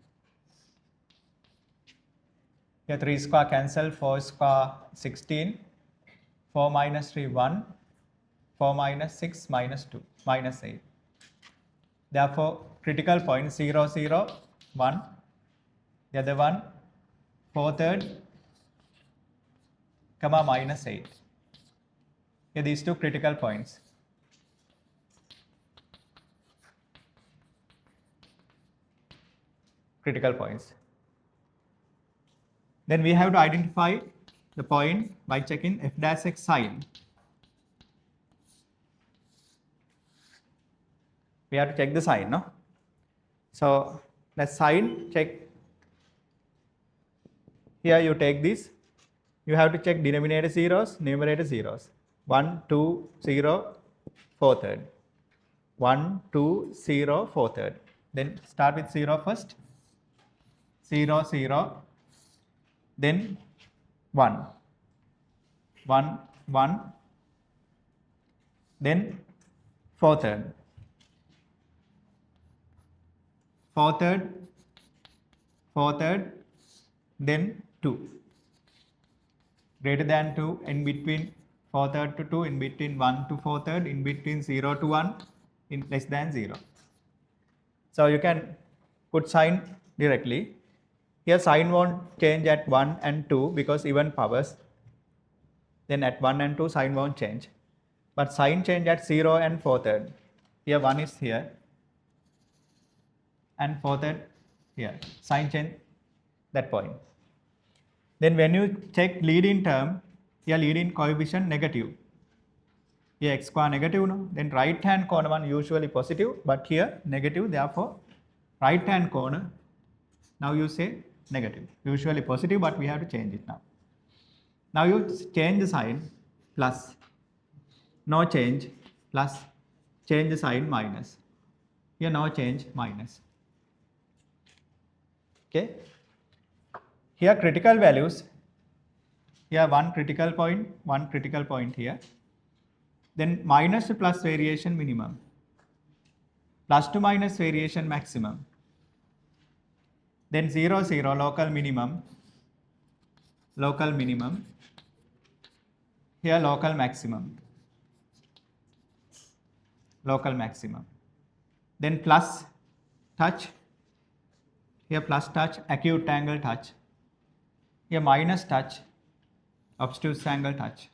Here 3 square cancel, 4 square 16, 4 minus 3, 1, 4 minus 6, minus 2, minus 8. Therefore, critical point 0, 0, 1. The other one 4/3, comma minus 8. Here these two critical points. Critical points. Then we have to identify the point by checking f dash x sign. We have to check the sign, no? So let's sign check. Here you take this. You have to check denominator zeros, numerator zeros. 1, 2, 0, 4/3. 1, 2, 0, 4/3. Then start with 0 first. 0, 0. Then 1. 1, 1. Then 4/3. 4/3. 4/3. Then 2. Greater than 2, in between 4/3 to 2, in between 1 to 4/3, in between 0 to 1, in less than 0. So you can put sign directly. Here sign won't change at 1 and 2 because even powers. Then at 1 and 2 sign won't change. But sign change at 0 and 4/3. Here 1 is here and 4/3 here. Sign change that point. Then when you check leading term, here leading coefficient negative. Here x square negative, no? Then right hand corner one usually positive, but here negative, therefore right hand corner, now you say negative. Usually positive, but we have to change it now. Now you change the sign, plus, no change, plus, change the sign, minus. Here no change, minus. Okay. Here critical values, here one critical point here. Then minus to plus variation minimum, plus to minus variation maximum. Then 0, 0, local minimum, here local maximum. Then plus touch, here plus touch, acute angle touch. Here minus touch, obtuse angle touch.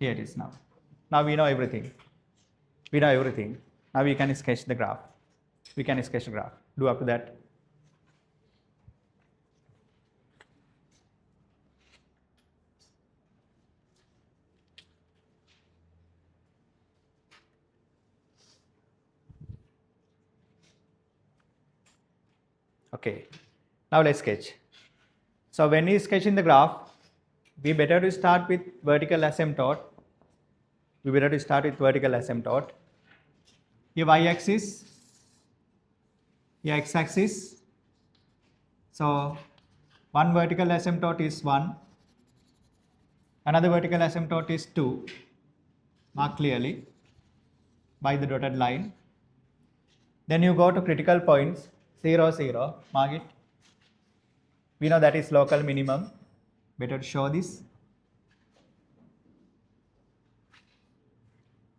Here it is now. Now we know everything. Now we can sketch the graph. Do up to that. Okay. Now let's sketch. So when we sketching the graph, we better to start with vertical asymptote. Here y-axis, here x-axis. So one vertical asymptote is 1, another vertical asymptote is 2. Mark clearly by the dotted line. Then you go to critical points, 0, 0, mark it. We know that is local minimum. Better to show this.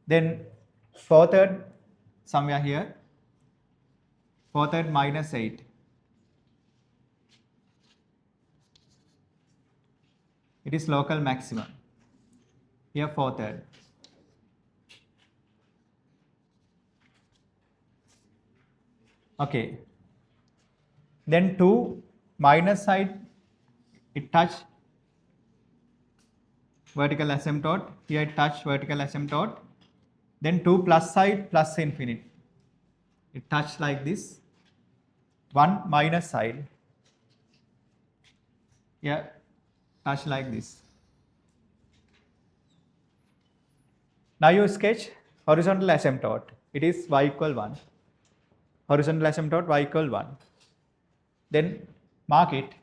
Then 4/3 somewhere here. 4/3 minus 8. It is local maximum. Here 4/3. Okay. Then 2 minus side, it touch vertical asymptote. Here it touch vertical asymptote. Then 2 plus side, plus infinite. It touch like this. 1 minus side. Here touch like this. Now you sketch horizontal asymptote. It is y equal 1. Horizontal asymptote y equal 1. Then mark it.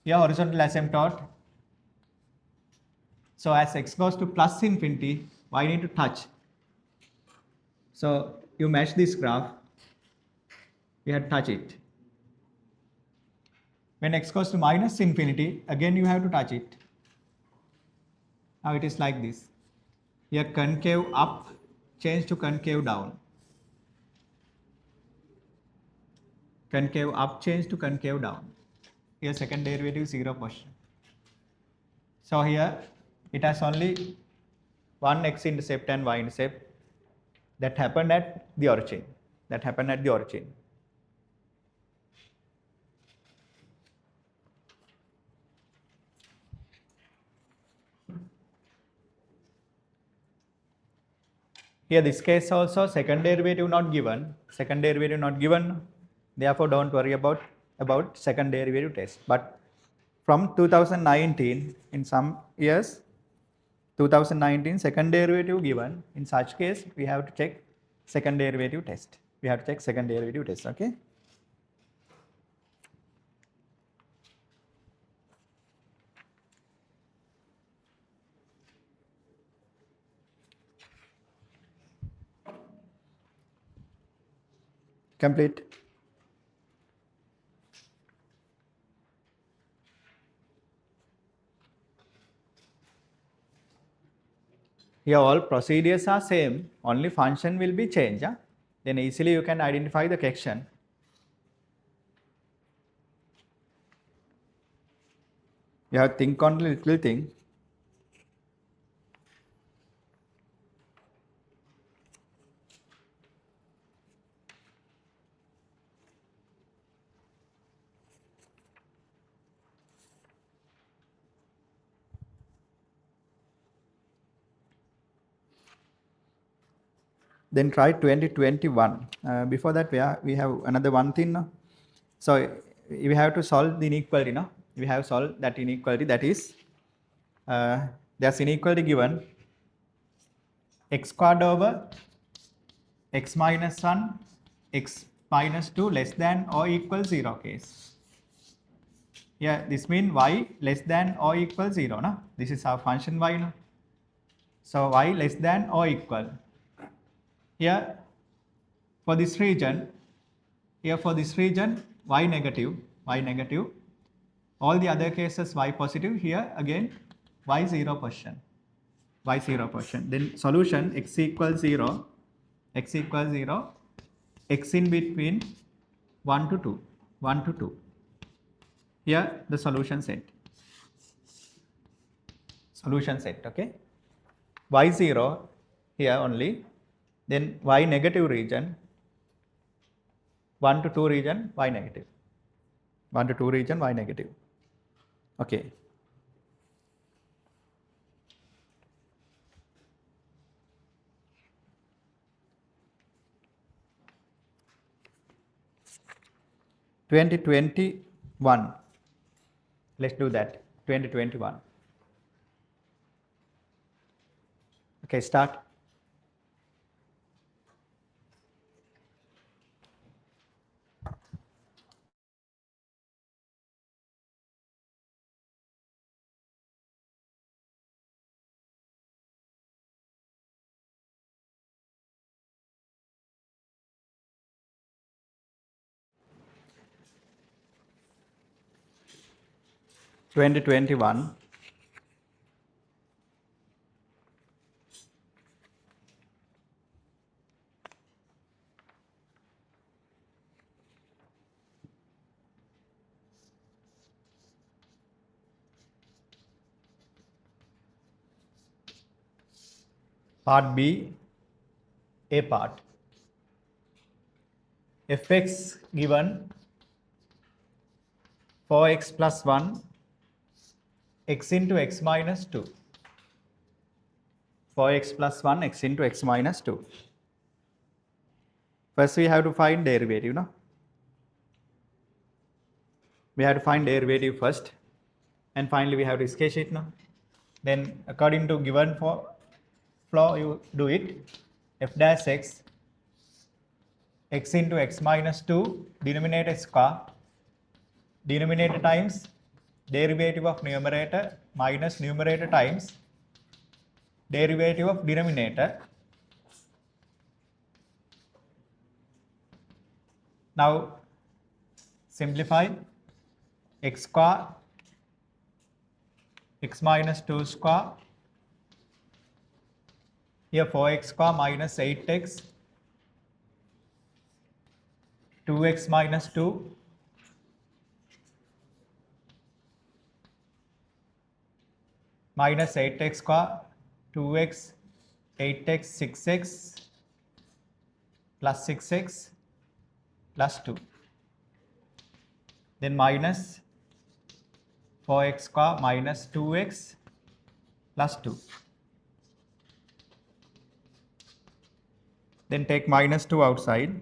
Here horizontal asymptote. So as x goes to plus infinity, y need to touch. So you mesh this graph. You have to touch it. When x goes to minus infinity, again you have to touch it. Now it is like this. Here concave up, change to concave down. Concave up, change to concave down. Here second derivative 0 position. So here it has only one x-intercept and y-intercept that happened at the origin. Here this case also second derivative not given. Therefore don't worry about second derivative test. But from 2019, in some years, 2019 second derivative given. In such case, we have to check second derivative test. Okay. Complete. Here all procedures are same, only function will be changed. Then easily you can identify the question. You have to think on little thing. Then try 2021. Before that, we have another one thing. No? So we have to solve the inequality. No? We have solved that inequality. That is, there's inequality given x squared over x minus 1, x minus 2 less than or equal 0 case. Yeah, this means y less than or equal 0. No? This is our function y. No? So y less than or equal. Here for this region, y negative, all the other cases y positive, here again y 0%, then solution x equals 0, x in between 1 to 2, here the solution set, okay, y 0 here only, then y negative region, 1 to 2 region y negative, okay. (2021). Let's do that. 2021. Okay, start. (2021). Part B, A part. Fx given 4x plus 1, x into x minus 2. 4x plus 1, x into x minus 2. First we have to find derivative, no? We have to find derivative first, and finally we have to sketch it, no? Then according to given flow you do it. F dash x into x minus 2, denominator square, denominator times derivative of numerator minus numerator times derivative of denominator. Now simplify x square, x minus 2 square, here 4x square minus 8x, 2x minus 2, minus 8x square, 2x, 8x, 6x, plus 6x, plus 2. Then minus 4x square minus 2x plus 2. Then take minus 2 outside.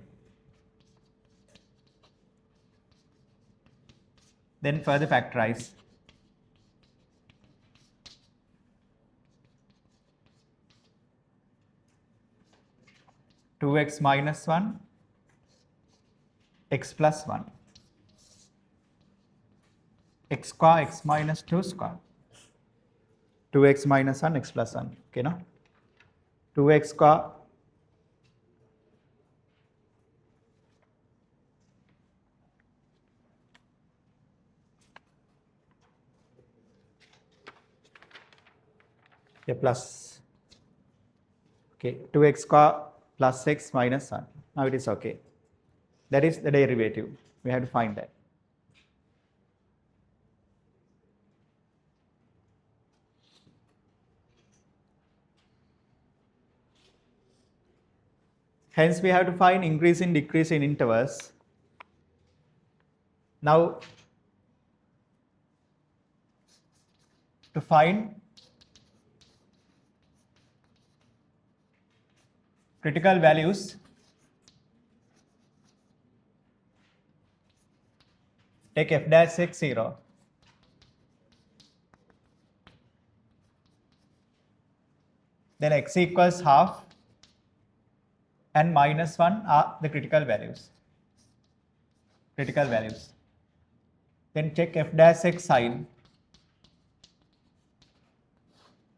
Then further factorize. Two x minus 1, x plus 1, x square, x minus 2 square, 2x minus 1, x plus 1, okay, no? 2x square a plus, okay, 2x square plus x minus 1. Now it is okay. That is the derivative. We have to find that. Hence, we have to find increase in decrease in intervals. Now, to find critical values, take f dash x 0, then x equals half and minus 1 are the critical values. Then check f dash x sign.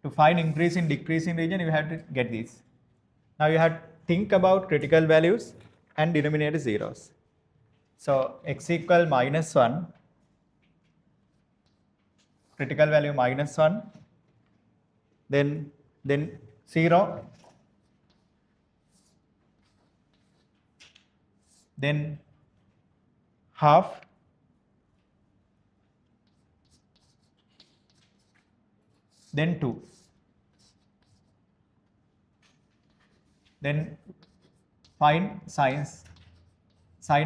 To find increase in decreasing region, you have to get these. Now you have to think about critical values and denominator zeros. So x equal minus 1, critical value minus 1, then 0, then half, then 2. Then find sign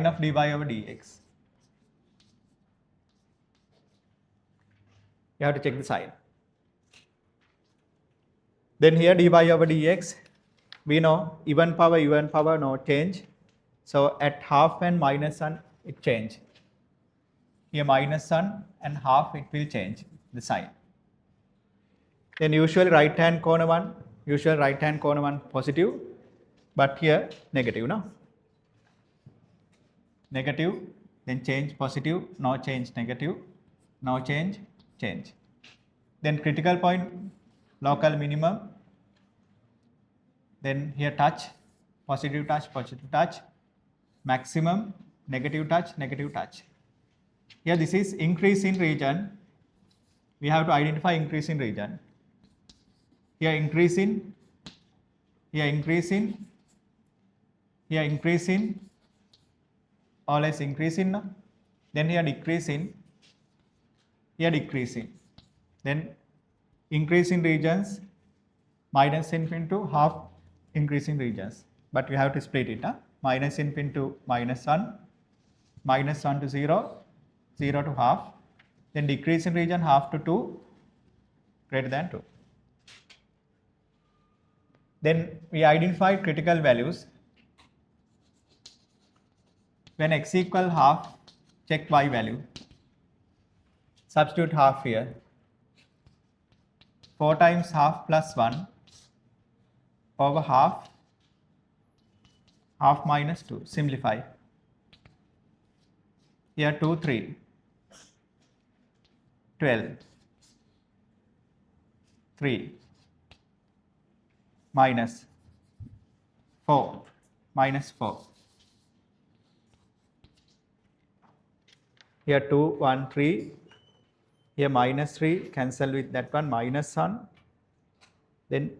of dy over dx. You have to check the sign. Then here dy over dx, we know even power no change. So at half and minus 1 it change. Here minus 1 and half it will change the sign. Then usually right hand corner one positive, but here negative, no? Negative, then change positive, no change negative, no change, change. Then critical point, local minimum, then here touch, positive touch, maximum, negative touch. Here this is increase in region. We have to identify increase in region. Here increasing, always increasing, no? Then here decreasing, then increase in regions, minus infinity to half increasing regions, but we have to split it, minus infinity to minus 1, minus 1 to 0, 0 to half, then decrease in region half to 2, greater than 2. Then we identify critical values. When x equal half, check y value. Substitute half here. 4 times half plus 1 over half minus 2. Simplify. Here 2, 3, 12, 3, minus 4, minus 4. Here 2, 1, 3, here minus 3, cancel with that one, minus 1, then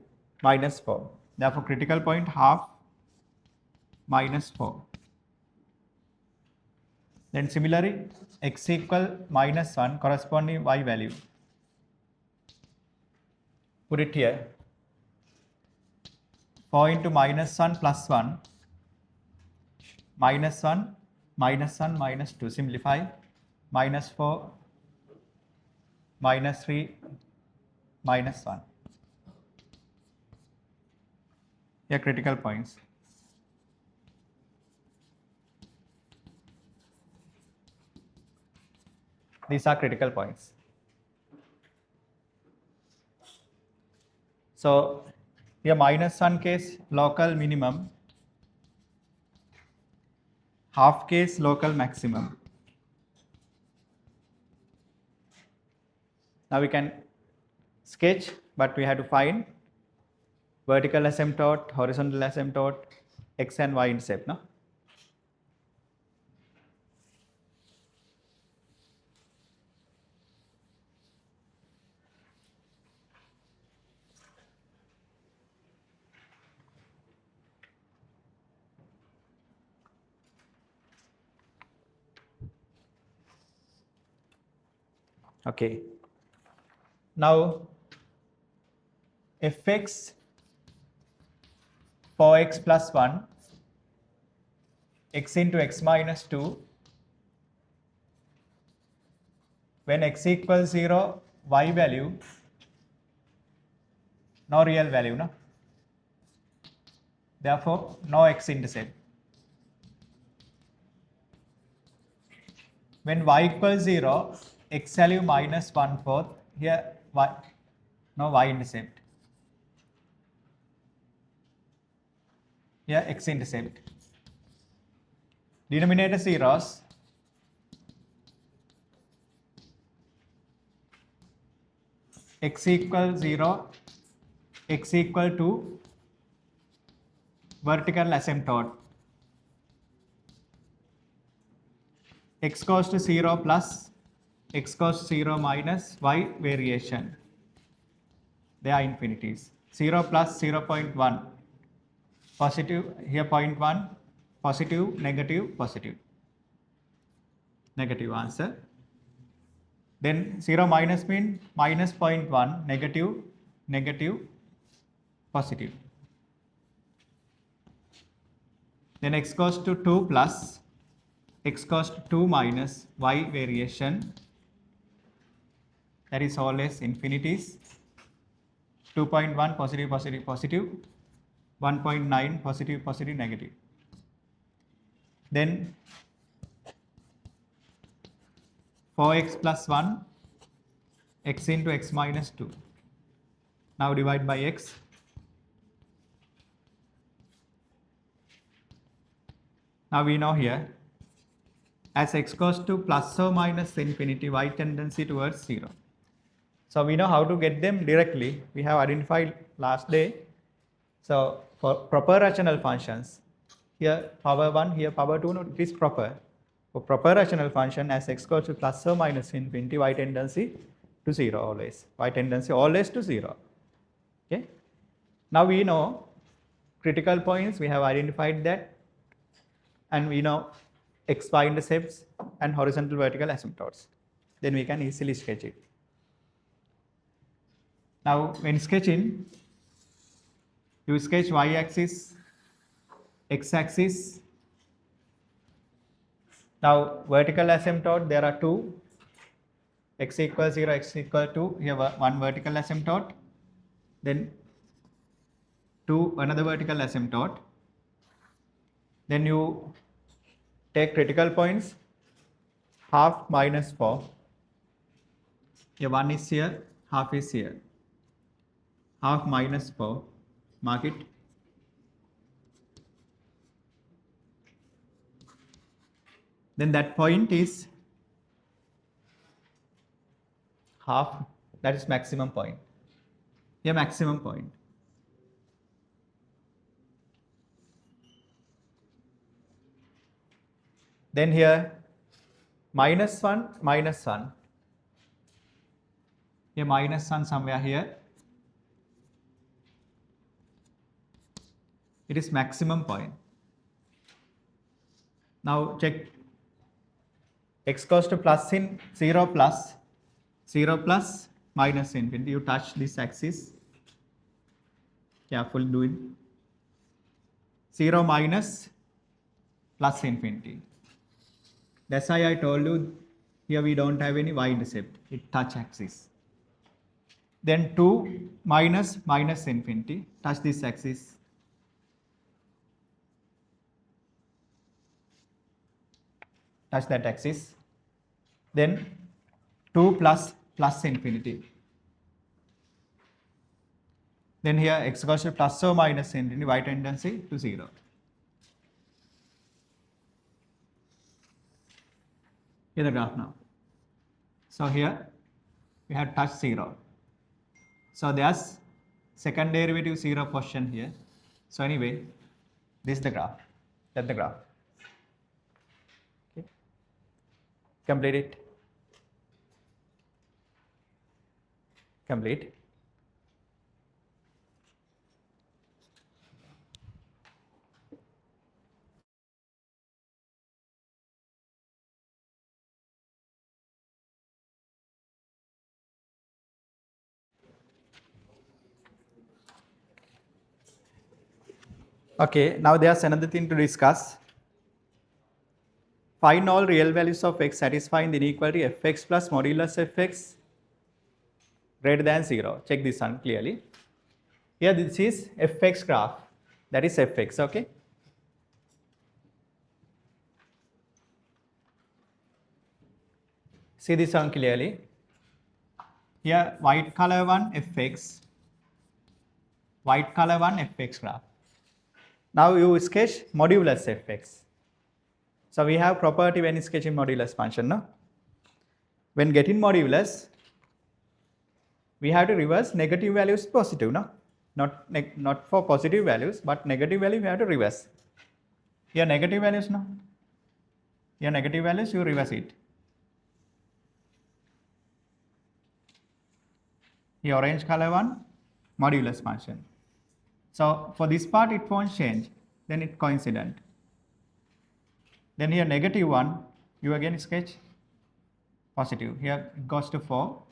minus 4. Therefore, critical point half, minus 4. Then similarly, x equal minus 1, corresponding y value. Put it here. 4 into minus 1 plus 1, minus 1, minus 2. Simplify. Minus 4, minus 3, minus 1. Here critical points. These are critical points. So here minus 1 case local minimum, half case local maximum. Now we can sketch, but we have to find vertical asymptote, horizontal asymptote, x and y intercept, no? Okay. Now fx for x plus 1, x into x minus 2, when x equals 0, y value, no real value, no? Therefore, no x-intercept. When y equals 0, x value minus 1/4, here y, no y-intercept. Here x-intercept. Denominator zeros. X equal 0, x equal to vertical asymptote. X goes to 0 plus, x goes to 0 minus, y variation. They are infinities. 0 plus 0.1. Positive, here 0.1, positive, negative, positive. Negative answer. Then 0 minus mean minus 0.1, negative, negative, positive. Then x goes to 2 plus, x goes to 2 minus, y variation. That is always infinities. 2.1 positive, positive, positive. 1.9 positive, positive, negative. Then 4x plus 1, x into x minus 2. Now divide by x. Now we know here, as x goes to plus or minus infinity, y tendency towards 0. So we know how to get them directly. We have identified last day. So for proper rational functions, here power 1, here power 2, no, it is proper. For proper rational function, as x goes to plus or minus infinity, y tendency to 0 always. Y tendency always to 0. Okay. Now we know critical points, we have identified that, and we know x, y intercepts and horizontal vertical asymptotes. Then we can easily sketch it. Now when sketching, you sketch y-axis, x-axis. Now vertical asymptote, there are two. X equals 0, x equal 2. Here one vertical asymptote. Then another vertical asymptote. Then you take critical points, half minus 4. Here 1 is here, half is here. Half minus 4, mark it. Then that point is half, that is maximum point. Here maximum point. Then here minus 1, minus 1. Here minus 1 somewhere here. It is maximum point. Now check, x goes to plus in 0 plus, 0 plus minus infinity. You touch this axis. Careful do it. 0 minus plus infinity. That's why I told you here we don't have any y-intercept. It touch axis. Then 2 minus minus infinity. Touch this axis. Touch that axis. Then 2 plus plus infinity. Then here x goes to plus or minus infinity, y tendency to 0. Here the graph now. So here we have touched 0. So there's second derivative 0 position here. So anyway, this is the graph. That's the graph. Okay. Complete it. Complete. Okay, now there's another thing to discuss. Find all real values of x satisfying the inequality fx plus modulus fx greater than 0. Check this one clearly. Here this is fx graph. that is fx. Okay. See this one clearly. Here white color one fx, white color one fx graph. Now you sketch modulus fx. So we have property when sketching modulus function, no? When getting modulus, we have to reverse negative values positive, no? Not for positive values, but negative value we have to reverse. Here negative values, no? Here negative values, you reverse it. Here orange color one, modulus function. So for this part it won't change, then it coincident. Then here negative one, you again sketch positive. Here it goes to 4.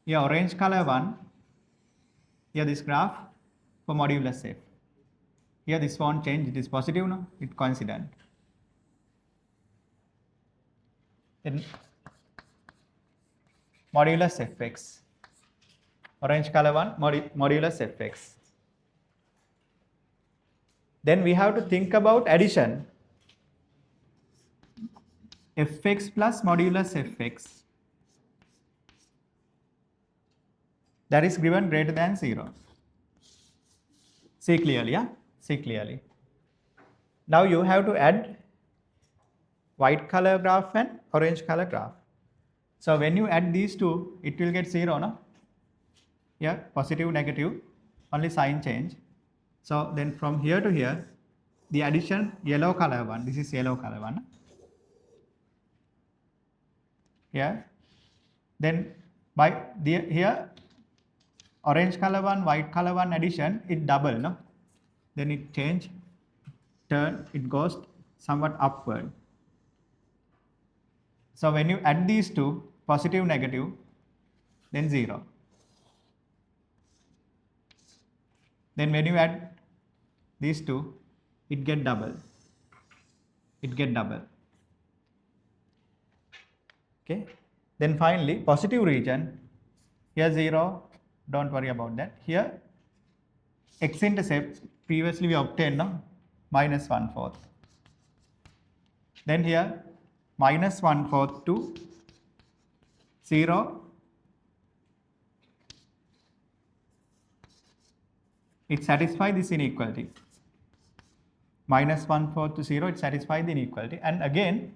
Here orange color one, here this graph for modulus f. Here this won't change, it is positive, no? It coincident. Then modulus fx. Orange color one, modulus fx. Then we have to think about addition. Fx plus modulus fx. That is given greater than 0. See clearly, yeah? See clearly. Now you have to add white color graph and orange color graph. So when you add these two, it will get 0, no? Here, positive, negative, only sign change. So then from here to here, the addition yellow color one, this is yellow color one. Here, then by the here, orange color one, white color one addition, it double, no? Then it change, turn, it goes somewhat upward. So when you add these two, positive, negative, then 0. Then when you add these two, it get double. It get double. Okay. Then finally, positive region, here 0, don't worry about that. Here, x-intercept, previously we obtained, no? Minus 1/4. Then here, minus 1/4 to 0. It satisfies this inequality. Minus 1/4 to 0, it satisfies the inequality. And again,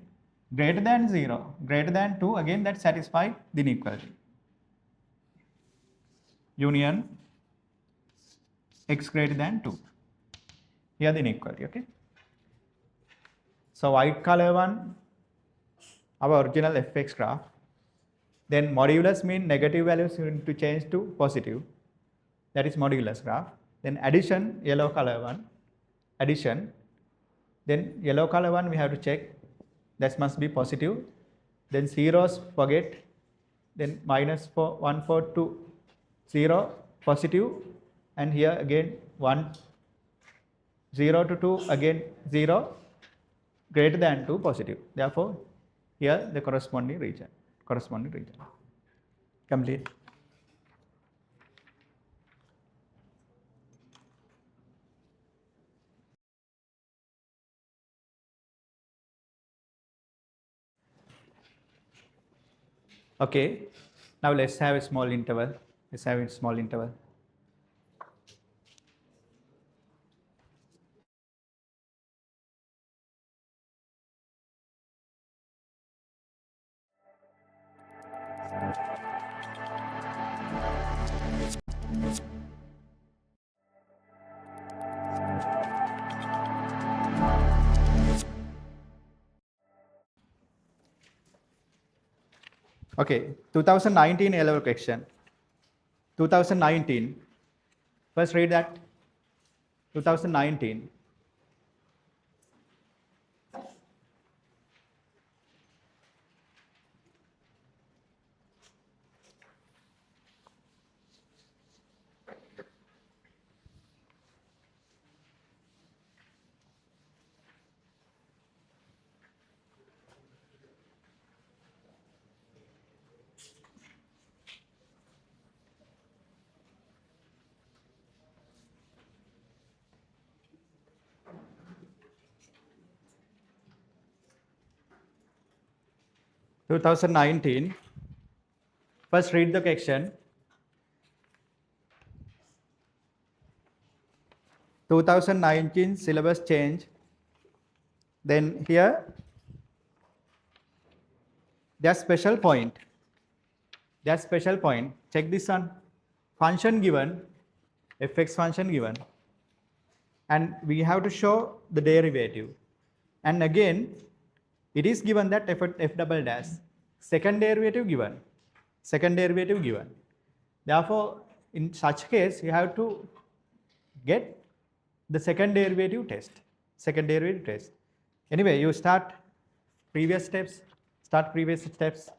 greater than 0, greater than 2, again that satisfies the inequality. Union x greater than 2. Here the inequality, okay? So white color one, our original fx graph. Then modulus mean negative values you need to change to positive. That is modulus graph. Then addition, yellow color one, addition. Then yellow color one we have to check, that must be positive. Then zeros forget. Then minus 1/4 to 0, positive. And here again 1, 0 to 2, again 0, greater than 2, positive. Therefore, here the corresponding region. Complete. Okay, now let's have a small interval. Okay, 2019 A-level question. 2019. First read that. 2019. 2019. First read the question. 2019 syllabus change. Then here, there's special point. There's special point. Check this one. Function given, fx function given, and we have to show the derivative. And again, it is given that f double dash, second derivative given, second derivative given. Therefore, in such case, you have to get the second derivative test. Second derivative test. Anyway, you start previous steps. Start previous steps.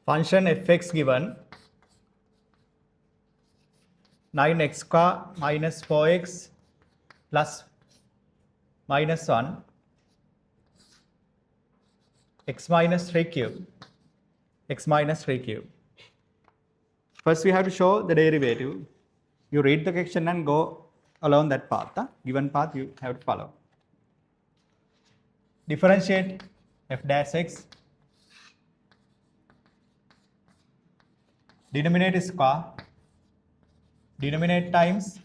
Function fx given 9x square minus 4x plus minus 1 x minus 3 cube, x minus 3 cube. First we have to show the derivative. You read the question and go along that path. Given path you have to follow. Differentiate f dash x. Denominator square. Denominator times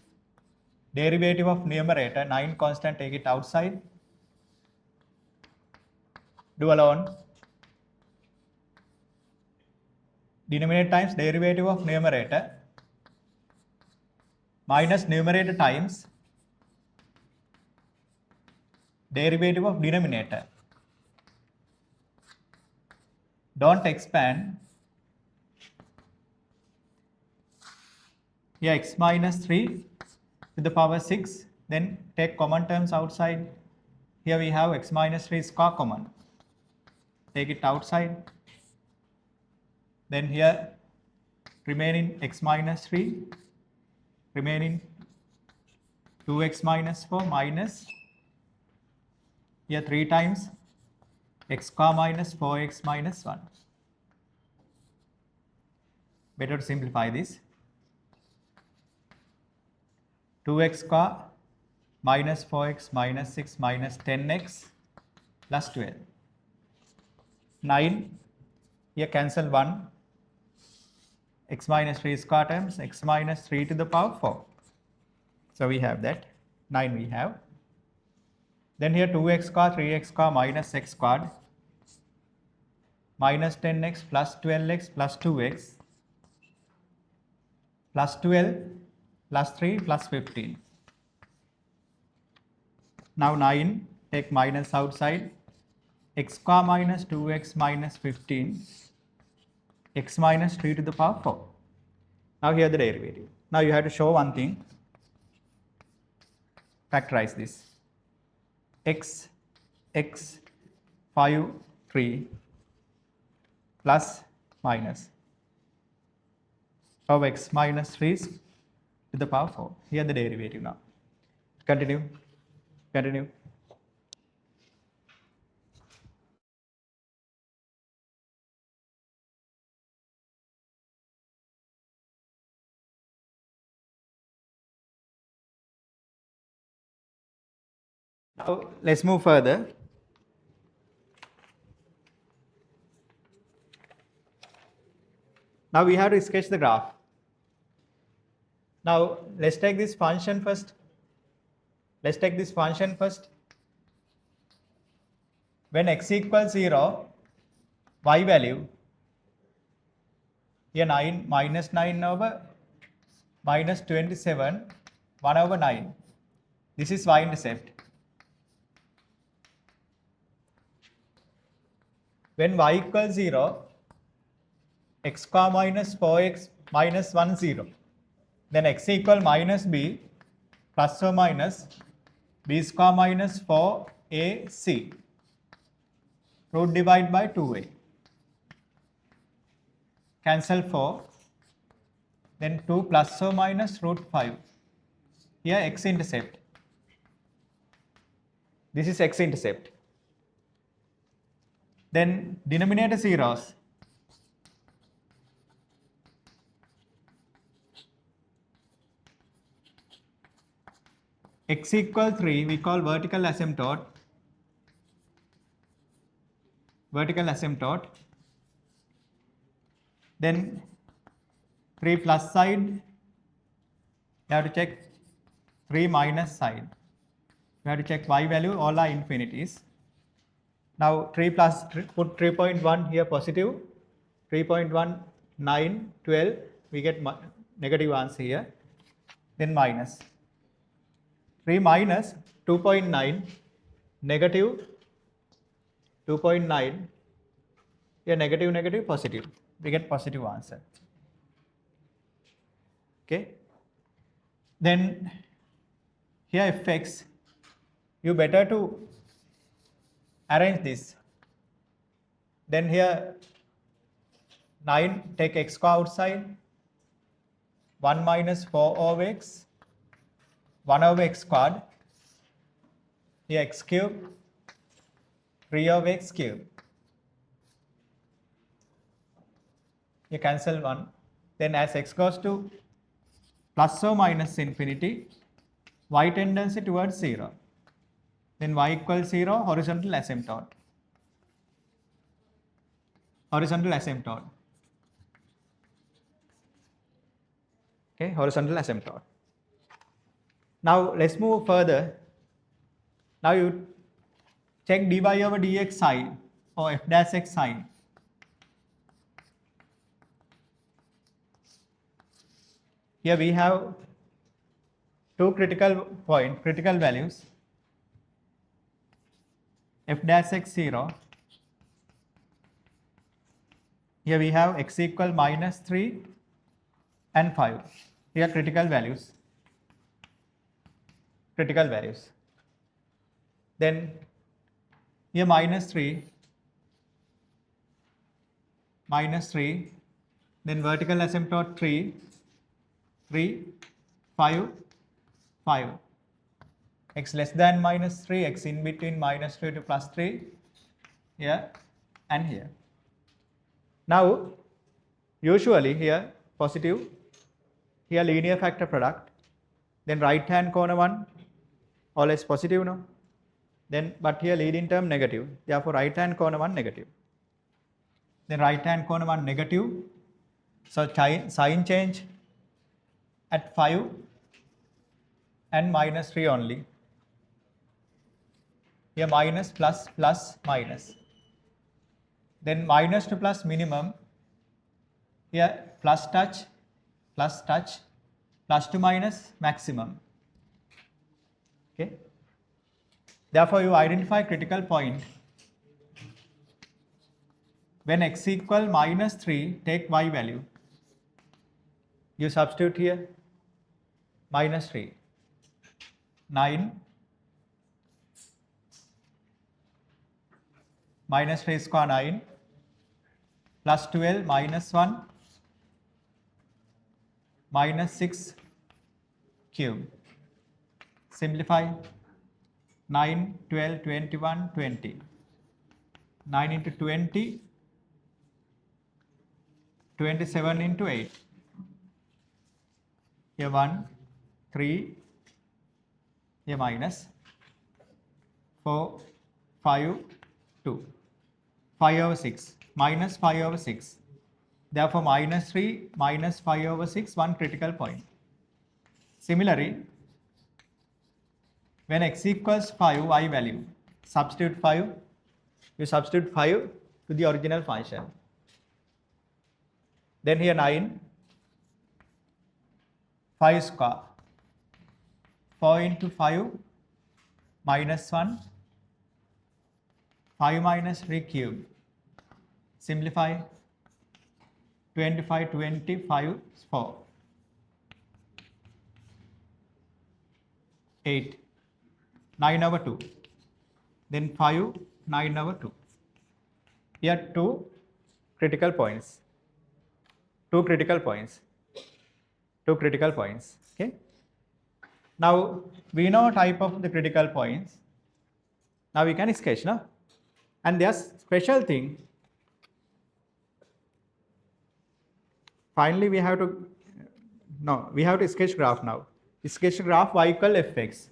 derivative of numerator, 9 constant, take it outside. Do alone. Denominator times derivative of numerator minus numerator times derivative of denominator. Don't expand. Here x minus 3 to the power 6, then take common terms outside. Here we have x minus 3 square common. Take it outside. Then here remaining x minus 3, remaining 2x minus 4 minus, here 3 times x square minus 4x minus 1. Better to simplify this. 2x square minus 4x minus 6 minus 10x plus 12. 9, here cancel 1, x minus 3 square times x minus 3 to the power 4. So we have that, 9 we have. Then here 2x square, 3x square minus x squared minus 10x plus 12x plus 2x plus 12 plus 3 plus 15. Now 9, take minus outside, x square minus 2x minus 15, x minus 3 to the power 4. Now here the derivative. Now you have to show one thing. Factorize this. X 5 3 plus minus of x minus 3 to the power 4. Here the derivative now. Continue. Continue. Now let's move further. Now we have to sketch the graph. Now let's take this function first. Let's take this function first. When x equals 0, y value, here 9 minus 9 over minus 27, 1 over 9. This is y-intercept. When y equals 0, x square minus 4x minus 1, 0. Then x equal minus b plus or minus b square minus 4ac. Root divide by 2a. Cancel 4. Then 2 plus or minus root 5. Here x-intercept. This is x-intercept. Then denominator zeros. x equal 3 we call vertical asymptote. Then 3 plus side, you have to check 3 minus side. You have to check y value, all are infinities. Now 3 plus, put 3.1 here positive, 3.1, 9, 12, we get negative answer here. Then minus. 3 minus 2.9, negative 2.9, here negative, negative, positive. We get positive answer. Okay. Then here fx, you better to arrange this. Then here 9, take x square outside, 1 minus 4 over x, 1 over x squared, here x cube, 3 over x cube. You cancel 1. Then as x goes to plus or minus infinity, y tendency towards 0. Then y equals 0, horizontal asymptote. Horizontal asymptote. Okay, horizontal asymptote. Now let's move further. Now you check dy over dx sine or f dash x sine. Here we have two critical values, f dash x 0. Here we have x equal minus 3 and 5. Here critical values. Then here minus 3, then vertical asymptote 3, 5, 5. X less than minus 3, x in between minus 3 to plus 3, here and here. Now, usually here positive, here linear factor product, then right hand corner 1, always positive, no? Then, but here leading term negative, therefore right hand corner 1 negative. Then right hand corner 1 negative, so sign change at 5 and minus 3 only. Here minus, plus, plus, minus. Then minus to plus minimum. Here plus touch, plus to minus maximum. Okay. Therefore, you identify critical point. When x equal minus 3, take y value. You substitute here minus 3, 9, minus 3 square 9, plus 12 minus 1, minus 6 cube. Simplify 9, 12, 21, 20. 9 into 20, 27 into 8. Here 1, 3, here minus 4, 5, 2. 5 over 6, minus 5 over 6. Therefore, minus 3, minus 5 over 6, one critical point. Similarly, when x equals 5, y value, substitute 5, you substitute 5 to the original function. Then here 9, 5 square, 4 into 5, minus 1, 5 minus 3 cube. Simplify 25, 25, 4. 8, 9 over 2. Then 5, 9 over 2. Here two critical points. Okay. Now we know type of the critical points. Now we can sketch, no? And there's special thing. Finally, we have to sketch graph now. Sketch graph y equal fx.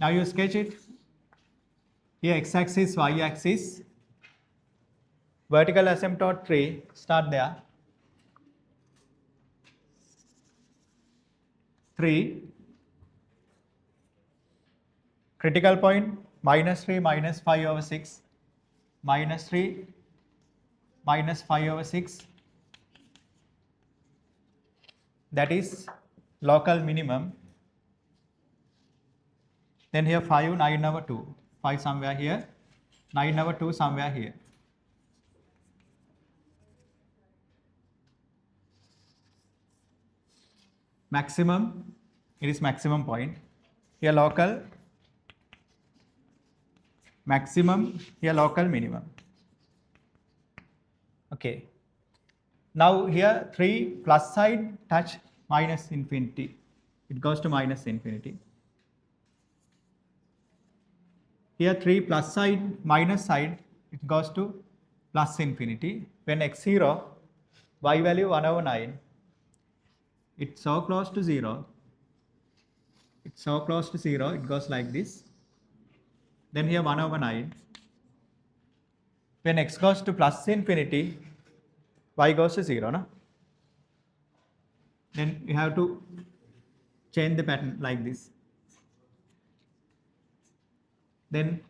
Now you sketch it. Here x-axis, y-axis, vertical asymptote 3, start there. 3, critical point -3 minus 5 over 6, -3 minus 5 over 6, that is local minimum. Then here 5, 9 over 2, 5 somewhere here, 9 over 2 somewhere here. Maximum, it is maximum point. Here local maximum, here local minimum. Okay. Now here 3 plus side touch minus infinity. It goes to minus infinity. Here 3 plus side minus side, it goes to plus infinity. When x0, y value 1 over 9, it's so close to 0. It's so close to 0, it goes like this. Then here 1 over 9. When x goes to plus infinity, y goes to 0. No? Then you have to change the pattern like this. Then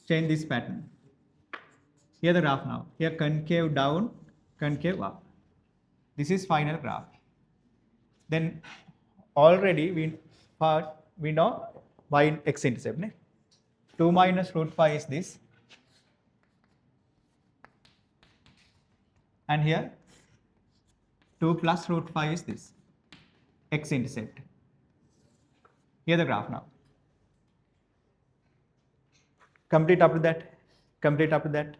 change this pattern. Here the graph now. Here concave down, concave up. This is final graph. Then already we know y x-intercept. 2 minus root 5 is this. And here 2 plus root 5 is this. X-intercept. Here the graph now. Complete up to that. Complete up to that.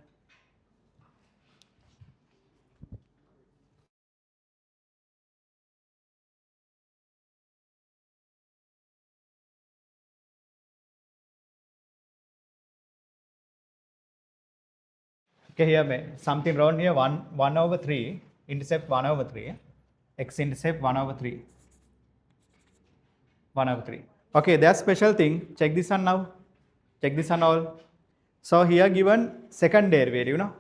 Okay, here something wrong here. 1 over 3, intercept 1 over 3. X-intercept 1 over 3. 1 over 3. Okay, that's special thing. Check this one now. Check this one all. So here given second derivative, no?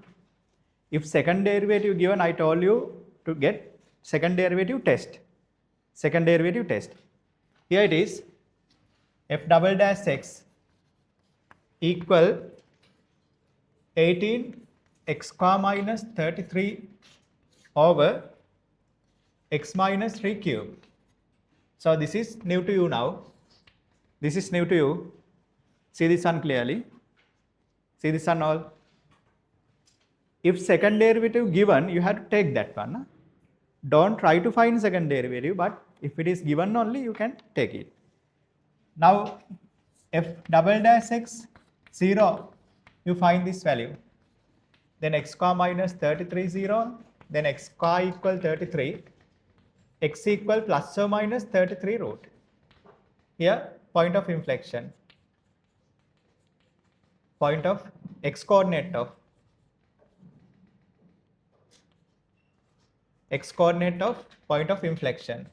If second derivative given, I told you to get second derivative test. Second derivative test. Here it is. F double dash x equal 18 x square minus 33 over x minus 3 cube. So this is new to you now. This is new to you. See this one clearly. See this one all. If second derivative given, you have to take that one. Huh? Don't try to find second derivative, but if it is given only, you can take it. Now f double dash x 0, you find this value. Then x square minus 33 0, then x square equal 33, x equal plus or minus 33 root. Here point of inflection, point of x coordinate of point of inflection.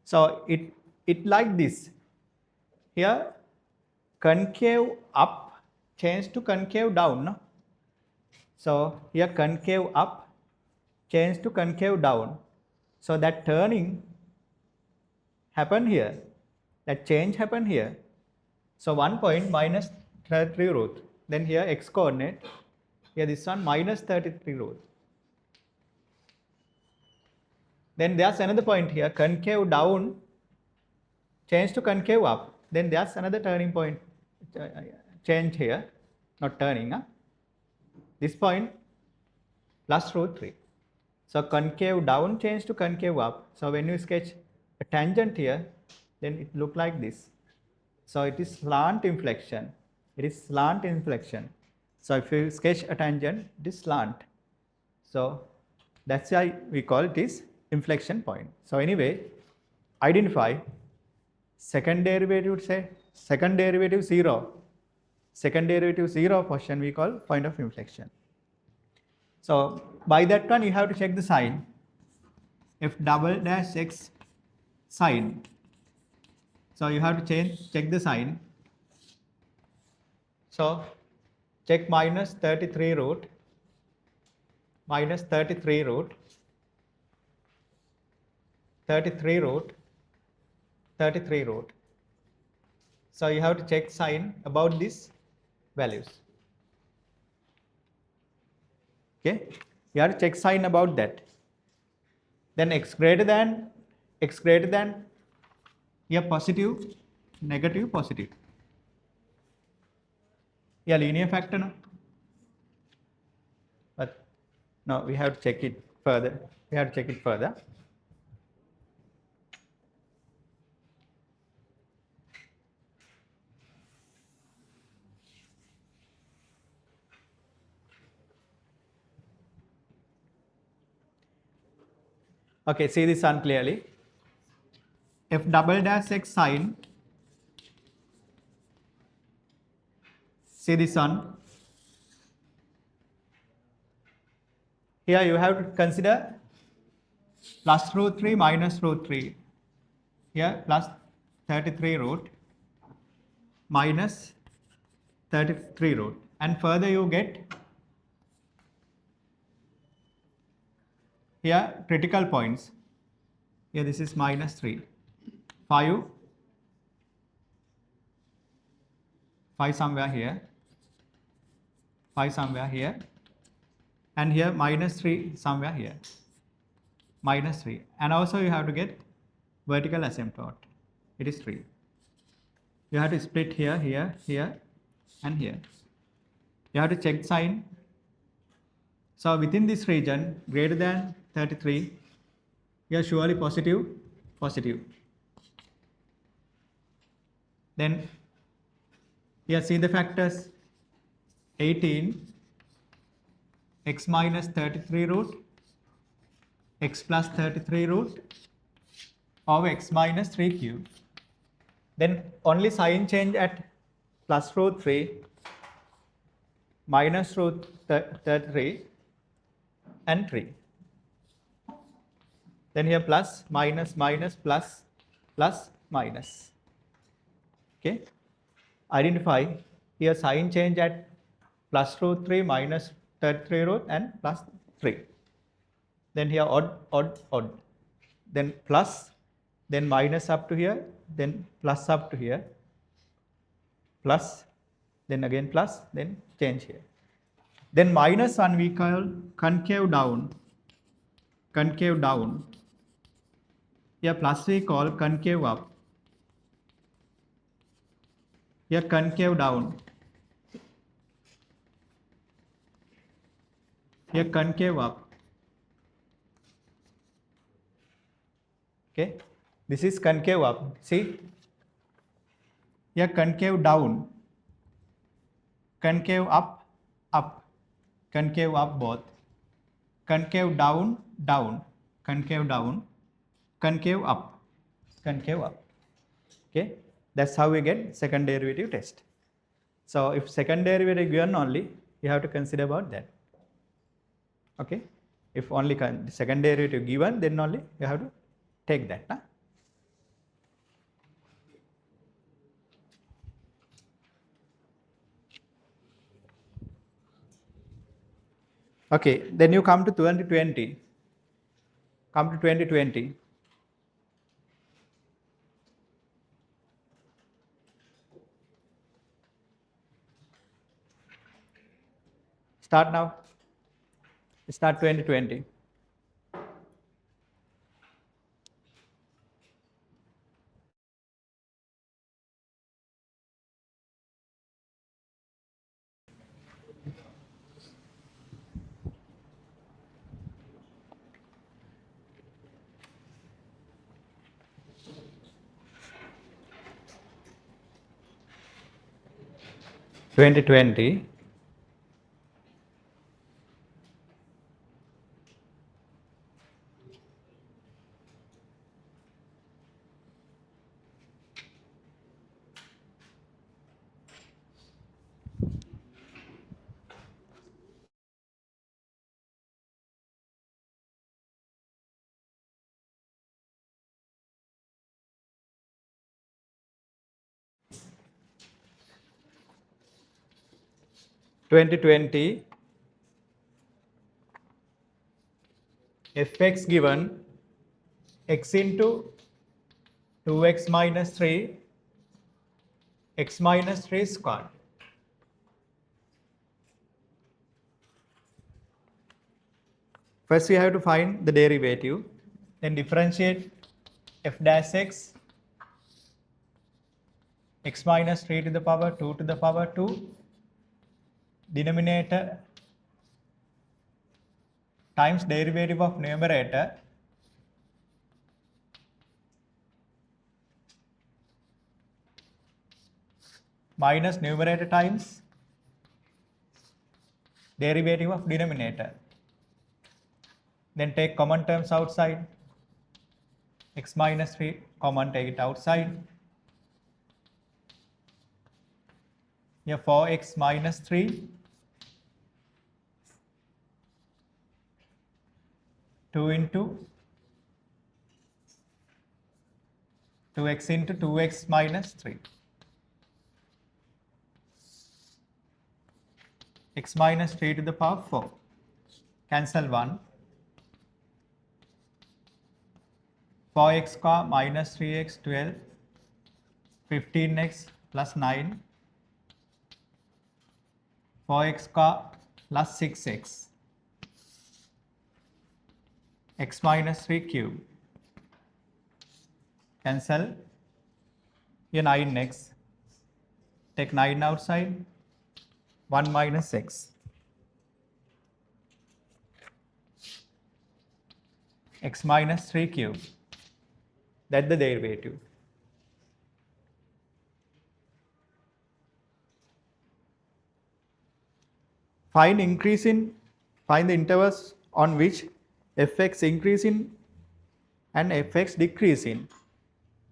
So it like this. Here concave up change to concave down. No? So here concave up change to concave down. So that turning happen here. That change happen here. So 1 point minus 33 root. Then here x coordinate. Here this one minus 33 root. Then there's another point here. Concave down change to concave up. Then there's another turning point. Change here, not turning. Huh? This point plus root 3. So concave down change to concave up. So when you sketch a tangent here, then it look like this. So it is slant inflection. It is slant inflection. So if you sketch a tangent, it is slant. So that's why we call it is inflection point. So anyway, identify second derivative, say second derivative 0. Second derivative 0 portion we call point of inflection. So by that one you have to check the sign. f double dash x sign. So you have to check the sign. So check minus 33 root, minus 33 root, 33 root, 33 root. So you have to check sign about these values. Okay, you have to check sign about that. Then x greater than, yeah, positive, negative, positive. Yeah, linear factor, no? But no, we have to check it further. We have to check it further. Okay, see this one clearly. F double dash x sign. See this one. Here you have to consider plus root 3 minus root 3. Here plus 33 root minus 33 root. And further you get here critical points. Here this is minus 3. 5 somewhere here, 5 somewhere here, and here minus 3 somewhere here, minus 3. And also you have to get vertical asymptote. It is 3. You have to split here, here, here, and here. You have to check sign. So within this region, greater than 33, you are surely positive, positive. Then here see the factors 18, x minus 33 root, x plus 33 root over x minus 3 cube. Then only sign change at plus root 3, minus root 33 and 3. Then here plus, minus, minus, plus, plus, minus. Okay. Identify here sign change at plus root 3, minus 33 root and plus 3. Then here odd, odd, odd. Then plus, then minus up to here, then plus up to here, plus, then again plus, then change here. Then minus 1 we call concave down, concave down. Here plus we call concave up. Here concave down. Here concave up. Okay, this is concave up. See, here concave down, concave up, up, concave up both, concave down, down, concave down, concave up, concave up. Okay, that's how we get second derivative test. So if second derivative given only, you have to consider about that. Okay, if only second derivative given, then only you have to take that. Huh? Okay, then you come to 2020. Come to 2020. Start now. Start 2020. 2020 fx given x into 2x minus 3 x minus 3 squared. First we have to find the derivative, then differentiate f dash x minus 3 to the power 2 to the power 2 denominator times derivative of numerator minus numerator times derivative of denominator. Then take common terms outside. X minus 3 common, take it outside. Here 4x minus 3 2 into 2x into 2x minus 3. X minus 3 to the power 4. Cancel 1. 4x square minus 3x 12. 15x plus 9. 4x square plus 6x. X minus 3 cube. Cancel. Here 9x. Take 9 outside. 1 minus x. X minus 3 cube. That's the derivative. Find the intervals on which fx increasing and fx decreasing.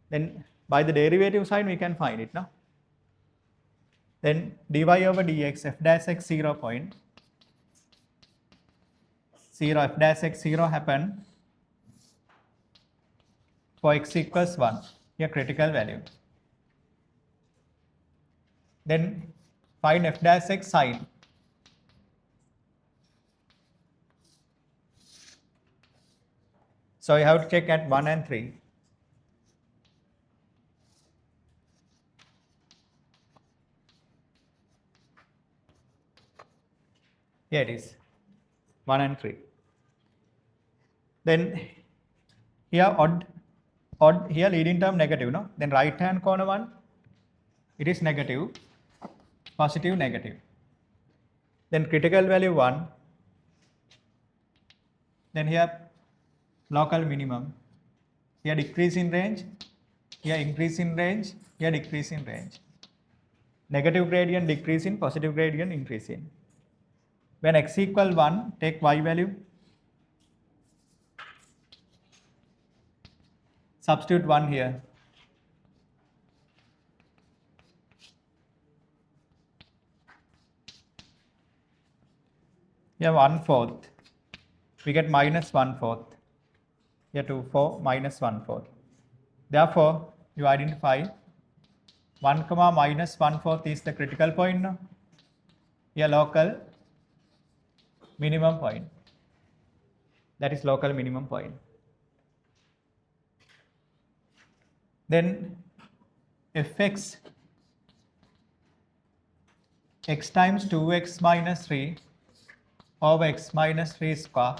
Then by the derivative sign we can find it now. Then dy over dx f dash x 0 point 0 f dash x 0 happen for x equals 1, here critical value. Then find f dash x sign. So you have to check at 1 and 3. Here it is, 1 and 3. Then here odd, here leading term negative, no? Then right hand corner one, it is negative, positive, negative. Then critical value 1. Then here local minimum. Here decrease in range, here increase in range, here decrease in range. Negative gradient decrease in, positive gradient increase in. When x equal 1, take y value. Substitute 1 here. Here 1/4. We get minus 1/4. Here 2, 4, minus 1/4. Therefore, you identify 1, minus 1/4 is the critical point now. Here local minimum point. That is local minimum point. Then fx x times 2x minus 3 over x minus 3 square.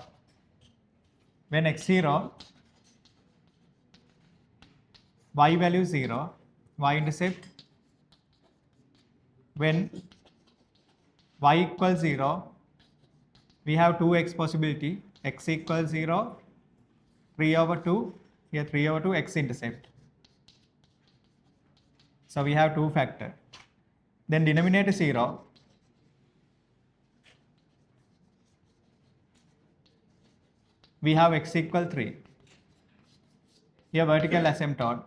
When x 0, y value 0, y intercept. When y equals 0, we have 2x possibility, x equals 0, 3 over 2, here 3 over 2, x intercept. So we have 2 factor. Then denominator 0. We have x equal 3. Here vertical asymptote.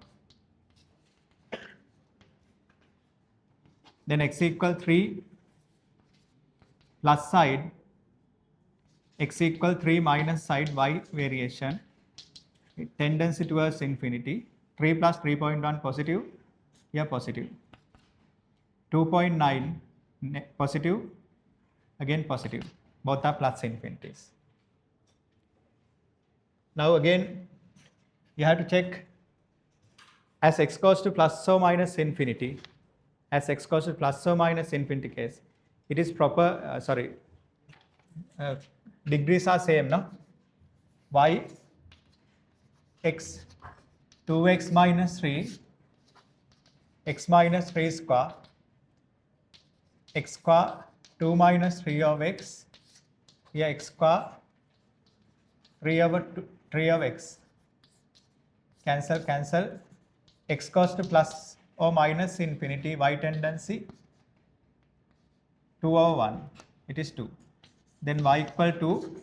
Then x equal 3 plus side, x equal 3 minus side y variation, tendency towards infinity. 3 plus 3.1 positive, here positive. 2.9 positive, again positive. Both are plus infinities. Now again, you have to check as x goes to plus or minus infinity, as x goes to plus or minus infinity case, it is proper, uh, degrees are same, no? Y x 2x minus 3, x minus 3 square, x square 2 minus 3 of x, here x square 3 over 2, 3 of x, cancel, cancel, x goes to plus or minus infinity, y tendency 2 over 1, it is 2. Then y equal to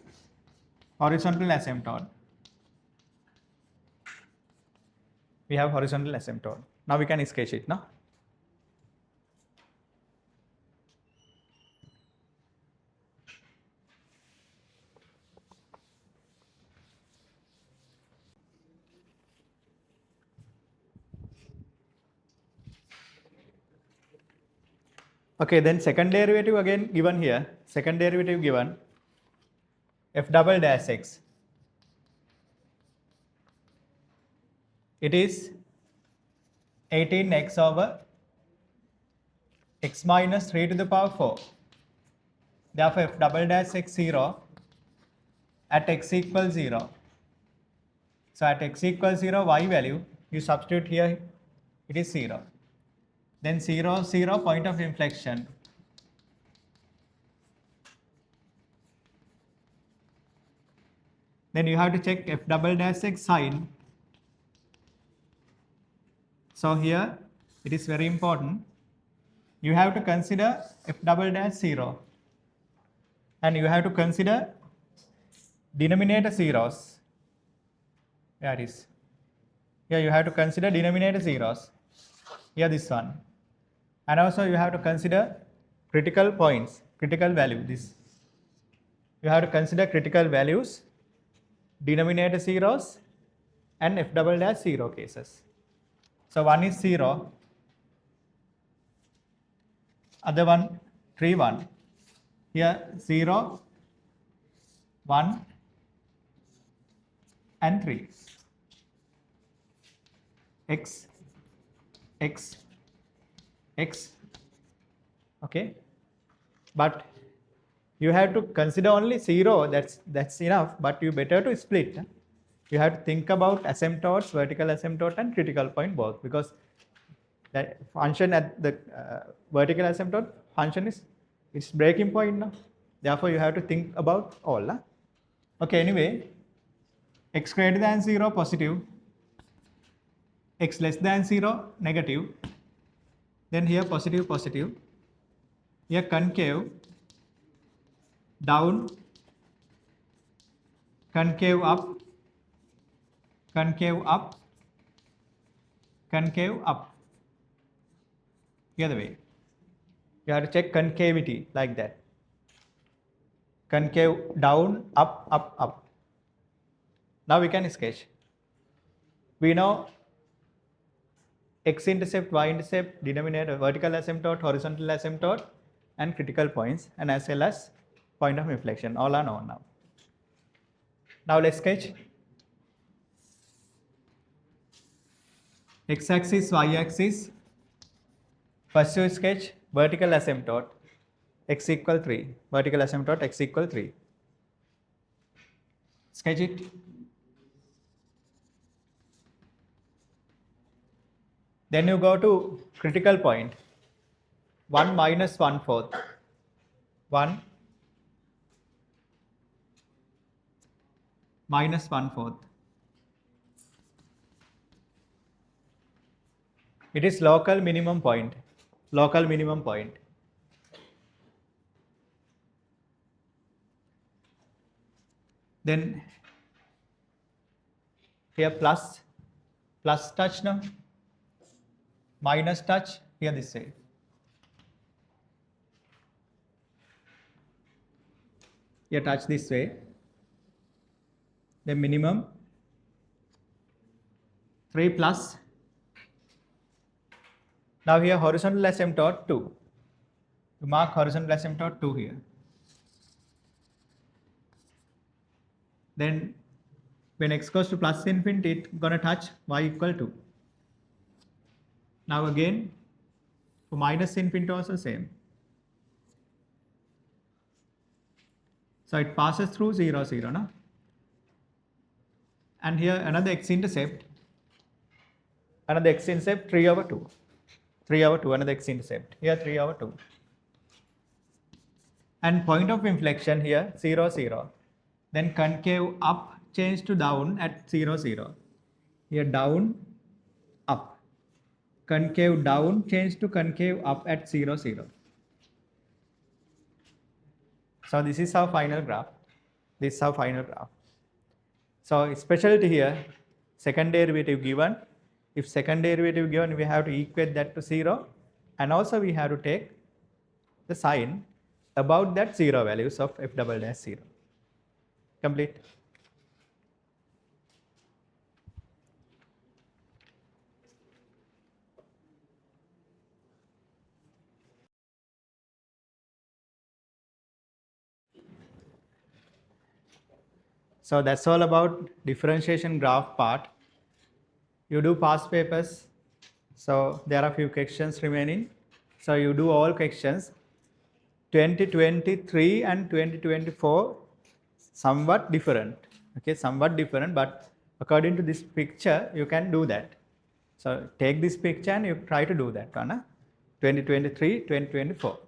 horizontal asymptote. We have horizontal asymptote. Now we can sketch it, no? Okay, then second derivative again given here. Second derivative given f double dash x. It is 18x over x minus 3 to the power 4. Therefore, f double dash x 0 at x equals 0. So at x equals 0, y value, you substitute here, it is 0. Then 0, 0, point of inflection. Then you have to check f double dash x sign. So here, it is very important. You have to consider f double dash 0. And you have to consider denominator zeros. Here it is. Here you have to consider denominator zeros. Here this one. And also you have to consider critical points, critical value, this. You have to consider critical values, denominator zeros, and f double dash 0 cases. So one is 0, other one 3, 1. Here 0, 1, and 3. X, X, X. Okay, but you have to consider only 0. That's enough. But you better to split. You have to think about asymptotes, vertical asymptote, and critical point both, because the function at the vertical asymptote function is its breaking point now. Therefore, you have to think about all. Okay. Anyway, x greater than 0 positive, x less than 0 negative. Then here positive, positive. Here concave, down, concave up, concave up, concave up. The other way. You have to check concavity like that. Concave down, up, up, up. Now we can sketch. We know x-intercept, y-intercept, denominator, vertical asymptote, horizontal asymptote, and critical points, and as well as point of inflection. All are known now. Now let's sketch. X-axis, y-axis. First you sketch vertical asymptote, x equal 3. Vertical asymptote, x equal 3. Sketch it. Then you go to critical point, 1 minus 1/4. 1 minus 1/4. It is local minimum point. Local minimum point. Then here plus touch now. Minus touch here this side. Here touch this way. The minimum 3 plus. Now here horizontal asymptote 2. You mark horizontal asymptote 2 here. then when x goes to plus infinity, it's gonna touch y equal to. Now again, for minus infinity also same. So it passes through 0, 0, no? And here another x-intercept 3 over 2. 3 over 2, another x-intercept. Here 3 over 2. And point of inflection here 0, 0. Then concave up change to down at 0, 0. Here down, up. Concave down change to concave up at 0, 0. So this is our final graph. This is our final graph. So specialty here, second derivative given. If second derivative given, we have to equate that to 0. And also we have to take the sign about that 0 values of f double dash 0. Complete. So that's all about differentiation graph part. You do past papers. So there are a few questions remaining. So you do all questions. 2023 and 2024 somewhat different. Okay, somewhat different, but according to this picture, you can do that. So take this picture and you try to do that. 2023, 2024.